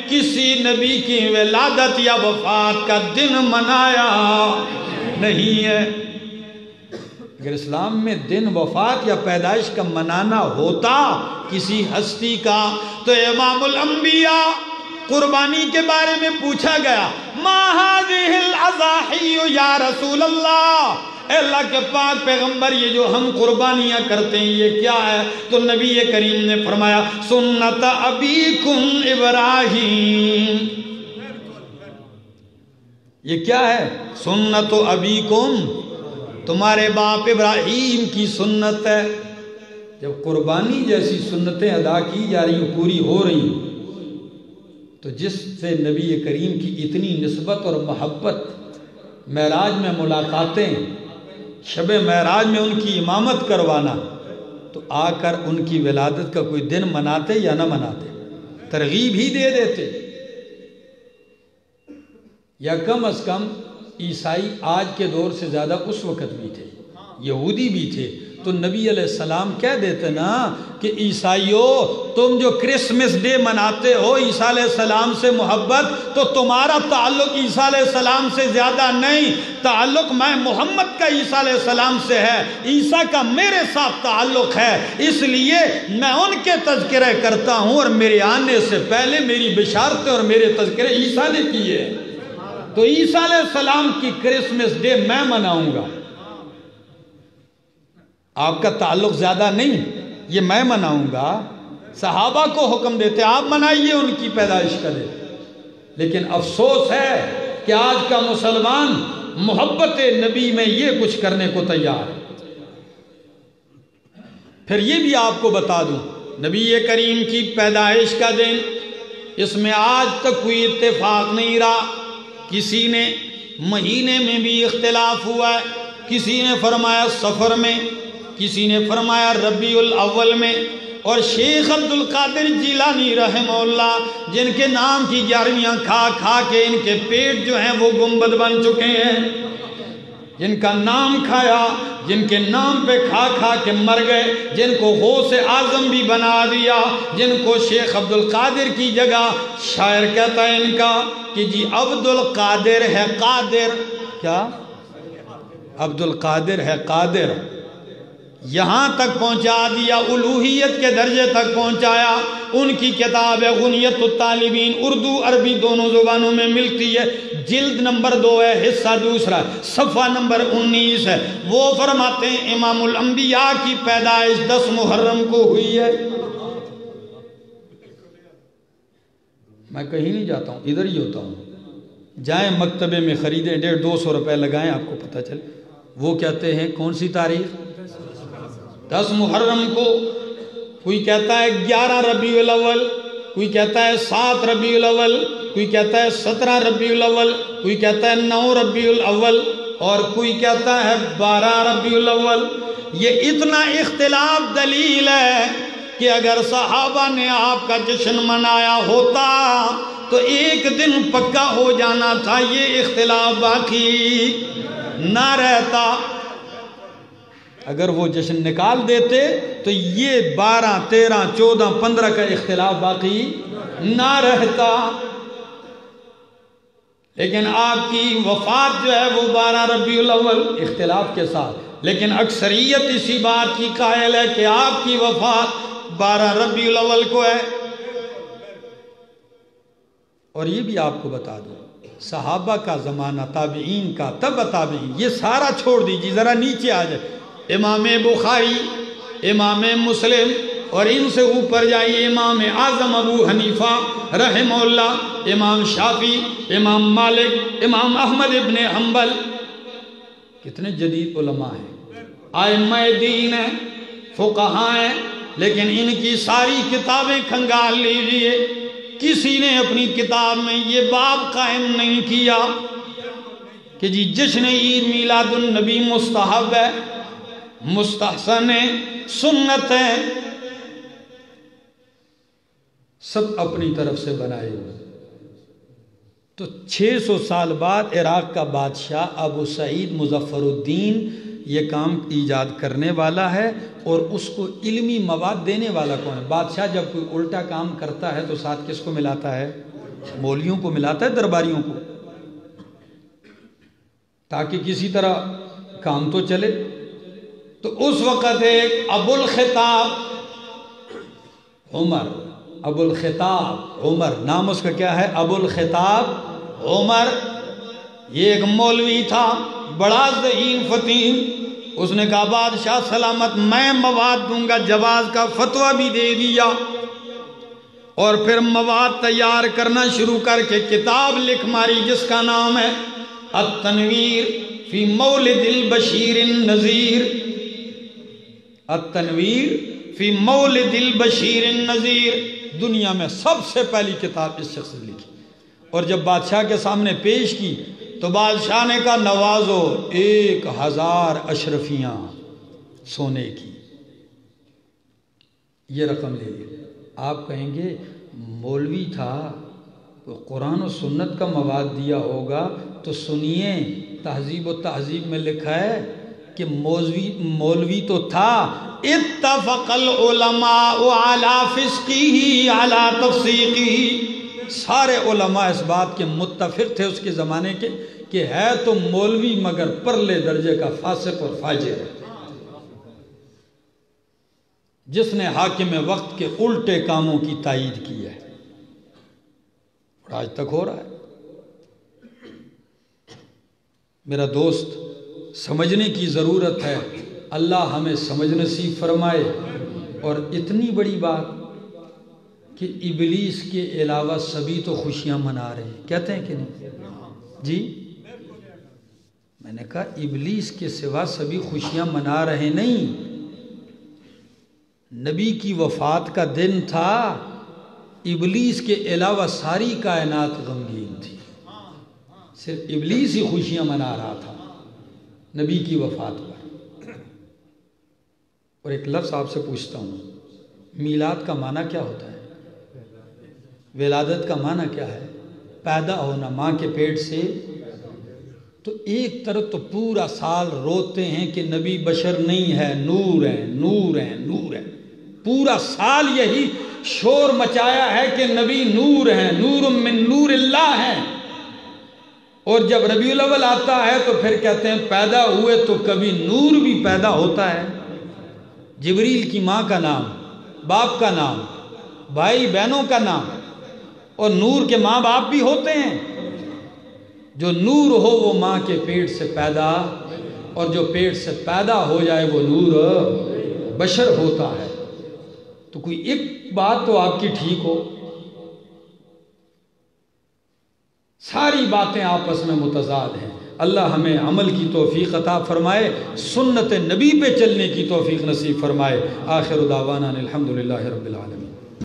Speaker 1: کسی نبی کی ولادت یا وفات کا دن منایا نہیں ہے۔ اگر اسلام میں دن وفات یا پیدائش کا منانا ہوتا کسی ہستی کا تو امام الانبیاء قربانی کے بارے میں پوچھا گیا، ما هذه الاضاحی یا رسول اللہ، اے اللہ کے پاک پیغمبر یہ جو ہم قربانیاں کرتے ہیں یہ کیا ہے؟ تو نبی کریم نے فرمایا سنت ابیکم ابراہیم۔ یہ کیا ہے؟ سنت ابیکم، تمہارے باپ ابراہیم کی سنت ہے۔ جب قربانی جیسی سنتیں ادا کی جا رہی ہیں، پوری ہو رہی ہیں، تو جس سے نبی کریم کی اتنی نسبت اور محبت، معراج میں ملاقاتیں، شب معراج میں ان کی امامت کروانا، تو آ کر ان کی ولادت کا کوئی دن مناتے یا نہ مناتے؟ ترغیب ہی دے دیتے۔ یا کم از کم عیسائی آج کے دور سے زیادہ اس وقت بھی تھے، یہودی بھی تھے، تو نبی علیہ السلام کہہ دیتے نا کہ عیسائیوں تم جو کرسمس ڈے مناتے ہو عیسیٰ علیہ السلام سے محبت، تو تمہارا تعلق عیسیٰ علیہ السلام سے زیادہ نہیں، تعلق میں محمد کا عیسیٰ علیہ السلام سے ہے، عیسیٰ کا میرے ساتھ تعلق ہے، اس لیے میں ان کے تذکرے کرتا ہوں، اور میرے آنے سے پہلے میری بشارتیں اور میرے تذکرے عیسیٰ نے کیے، تو عیسیٰ علیہ السلام کی کرسمس ڈے میں مناؤں گا، آپ کا تعلق زیادہ نہیں، یہ میں مناؤں گا۔ صحابہ کو حکم دیتے آپ منائیے ان کی پیدائش کا دن، لیکن افسوس ہے کہ آج کا مسلمان محبت نبی میں یہ کچھ کرنے کو تیار ہے۔ پھر یہ بھی آپ کو بتا دوں، نبی کریم کی پیدائش کا دن، اس میں آج تک کوئی اتفاق نہیں رہا، کسی نے مہینے میں بھی اختلاف ہوا ہے، کسی نے فرمایا سفر میں، کسی نے فرمایا ربیع الاول میں، اور شیخ عبد القادر جیلانی رحمہ اللہ جن کے نام کی 11ویں کھا کھا کے ان کے پیٹ جو ہیں وہ گنبد بن چکے ہیں، جن کا نام کھایا، جن کے نام پہ کھا کھا کے مر گئے، جن کو غوث اعظم بھی بنا دیا، جن کو شیخ عبد القادر کی جگہ شاعر کہتا ہے ان کا کہ جی عبد القادر ہے قادر، کیا عبد القادر ہے قادر، یہاں تک پہنچا دیا، الوہیت کے درجے تک پہنچایا۔ ان کی کتاب ہے غنیت الطالبین، اردو عربی دونوں زبانوں میں ملتی ہے، جلد نمبر 2 ہے، حصہ دوسرا، صفحہ نمبر 19 ہے۔ وہ فرماتے ہیں امام الانبیاء کی پیدائش 10 محرم کو ہوئی ہے۔ میں کہیں نہیں جاتا ہوں، ادھر ہی ہوتا ہوں، جائیں مکتبے میں خریدیں، 150-200 روپے لگائیں، آپ کو پتہ چلے۔ وہ کہتے ہیں کون سی تاریخ؟ 10 محرم کو، کوئی کہتا ہے 11 ربیع الاول، کوئی کہتا ہے 7 ربیع الاول، کوئی کہتا ہے 17 ربیع الاول، کوئی کہتا ہے 9 ربیع الاول، اور کوئی کہتا ہے 12 ربیع الاول۔ یہ اتنا اختلاف دلیل ہے کہ اگر صحابہ نے آپ کا جشن منایا ہوتا تو ایک دن پکا ہو جانا تھا، یہ اختلاف باقی نہ رہتا۔ اگر وہ جشن نکال دیتے تو یہ 12، 13، 14، 15 کا اختلاف باقی نہ رہتا، لیکن آپ کی وفات جو ہے وہ 12 ربیع الاول اختلاف کے ساتھ، لیکن اکثریت اسی بات کی قائل ہے کہ آپ کی وفات 12 ربیع الاول کو ہے۔ اور یہ بھی آپ کو بتا دوں، صحابہ کا زمانہ، تابعین کا، تبع تابعین، یہ سارا چھوڑ دیجیے، ذرا نیچے آ جائے، امام بخاری، امام مسلم، اور ان سے اوپر جائیے امام اعظم ابو حنیفہ رحمہ اللہ، امام شافعی، امام مالک، امام احمد ابن حنبل، کتنے جدید علماء ہیں، ائمہ دین ہیں، فقہاء ہیں، لیکن ان کی ساری کتابیں کھنگال لیجئے، کسی نے اپنی کتاب میں یہ باب قائم نہیں کیا کہ جی جشن عید میلاد النبی مستحب ہے، مستحسن ہے، سنت ہے، سب اپنی طرف سے بنائے ہوئے۔ تو 600 سال بعد عراق کا بادشاہ ابو سعید مظفر الدین یہ کام ایجاد کرنے والا ہے، اور اس کو علمی مواد دینے والا کون ہے؟ بادشاہ جب کوئی الٹا کام کرتا ہے تو ساتھ کس کو ملاتا ہے؟ مولویوں کو ملاتا ہے، درباریوں کو، تاکہ کسی طرح کام تو چلے۔ تو اس وقت ایک ابو الخطاب عمر، ابو الخطاب عمر، نام اس کا کیا ہے؟ ابو الخطاب عمر، یہ ایک مولوی تھا، بڑا ذہین فطین۔ اس نے کہا بادشاہ سلامت، میں مواد دوں گا، جواز کا فتویٰ بھی دے دیا، اور پھر مواد تیار کرنا شروع کر کے کتاب لکھ ماری جس کا نام ہے التنویر فی مولد البشیر النذیر، التنویر فی مولد البشیر النذیر، دنیا میں سب سے پہلی کتاب اس شخص نے لکھی، اور جب بادشاہ کے سامنے پیش کی تو بادشاہ نے کہا نوازو 1000 اشرفیاں سونے کی، یہ رقم لے لی۔ آپ کہیں گے مولوی تھا، قرآن و سنت کا مواد دیا ہوگا، تو سنیے تہذیب و تہذیب میں لکھا ہے کہ مولوی تو تھا، اتفق العلماء علی فسقہ علی تفسیقہ، سارے علماء اس بات کے متفق تھے اس کے زمانے کے کہ ہے تو مولوی مگر پرلے درجے کا فاسق اور فاجر ہے، جس نے حاکم وقت کے الٹے کاموں کی تائید کی ہے، اور آج تک ہو رہا ہے۔ میرا دوست، سمجھنے کی ضرورت ہے، اللہ ہمیں سمجھ نصیب فرمائے۔ اور اتنی بڑی بات کہ ابلیس کے علاوہ سبھی تو خوشیاں منا رہے ہیں، کہتے ہیں کہ نہیں؟ جی میں نے کہا ابلیس کے سوا سبھی خوشیاں منا رہے نہیں، نبی کی وفات کا دن تھا، ابلیس کے علاوہ ساری کائنات غمگین تھی، صرف ابلیس ہی خوشیاں منا رہا تھا نبی کی وفات پر۔ اور ایک لفظ آپ سے پوچھتا ہوں، میلاد کا معنی کیا ہوتا ہے؟ ولادت کا معنی کیا ہے؟ پیدا ہونا، ماں کے پیٹ سے۔ تو ایک طرف تو پورا سال روتے ہیں کہ نبی بشر نہیں ہے، نور ہے، نور ہے، نور ہے، پورا سال یہی شور مچایا ہے کہ نبی نور ہیں، نور من نور اللہ ہیں، اور جب ربیع الاول آتا ہے تو پھر کہتے ہیں پیدا ہوئے تو کبھی نور بھی پیدا ہوتا ہے۔ جبریل کی ماں کا نام، باپ کا نام، بھائی بہنوں کا نام، اور نور کے ماں باپ بھی ہوتے ہیں۔ جو نور ہو وہ ماں کے پیٹ سے پیدا، اور جو پیٹ سے پیدا ہو جائے وہ نور بشر ہوتا ہے۔ تو کوئی ایک بات تو آپ کی ٹھیک ہو، ساری باتیں آپس میں متضاد ہیں۔ اللہ ہمیں عمل کی توفیق عطا فرمائے، سنت نبی پہ چلنے کی توفیق نصیب فرمائے۔ آخر دعوانا الحمدللہ رب العالمین۔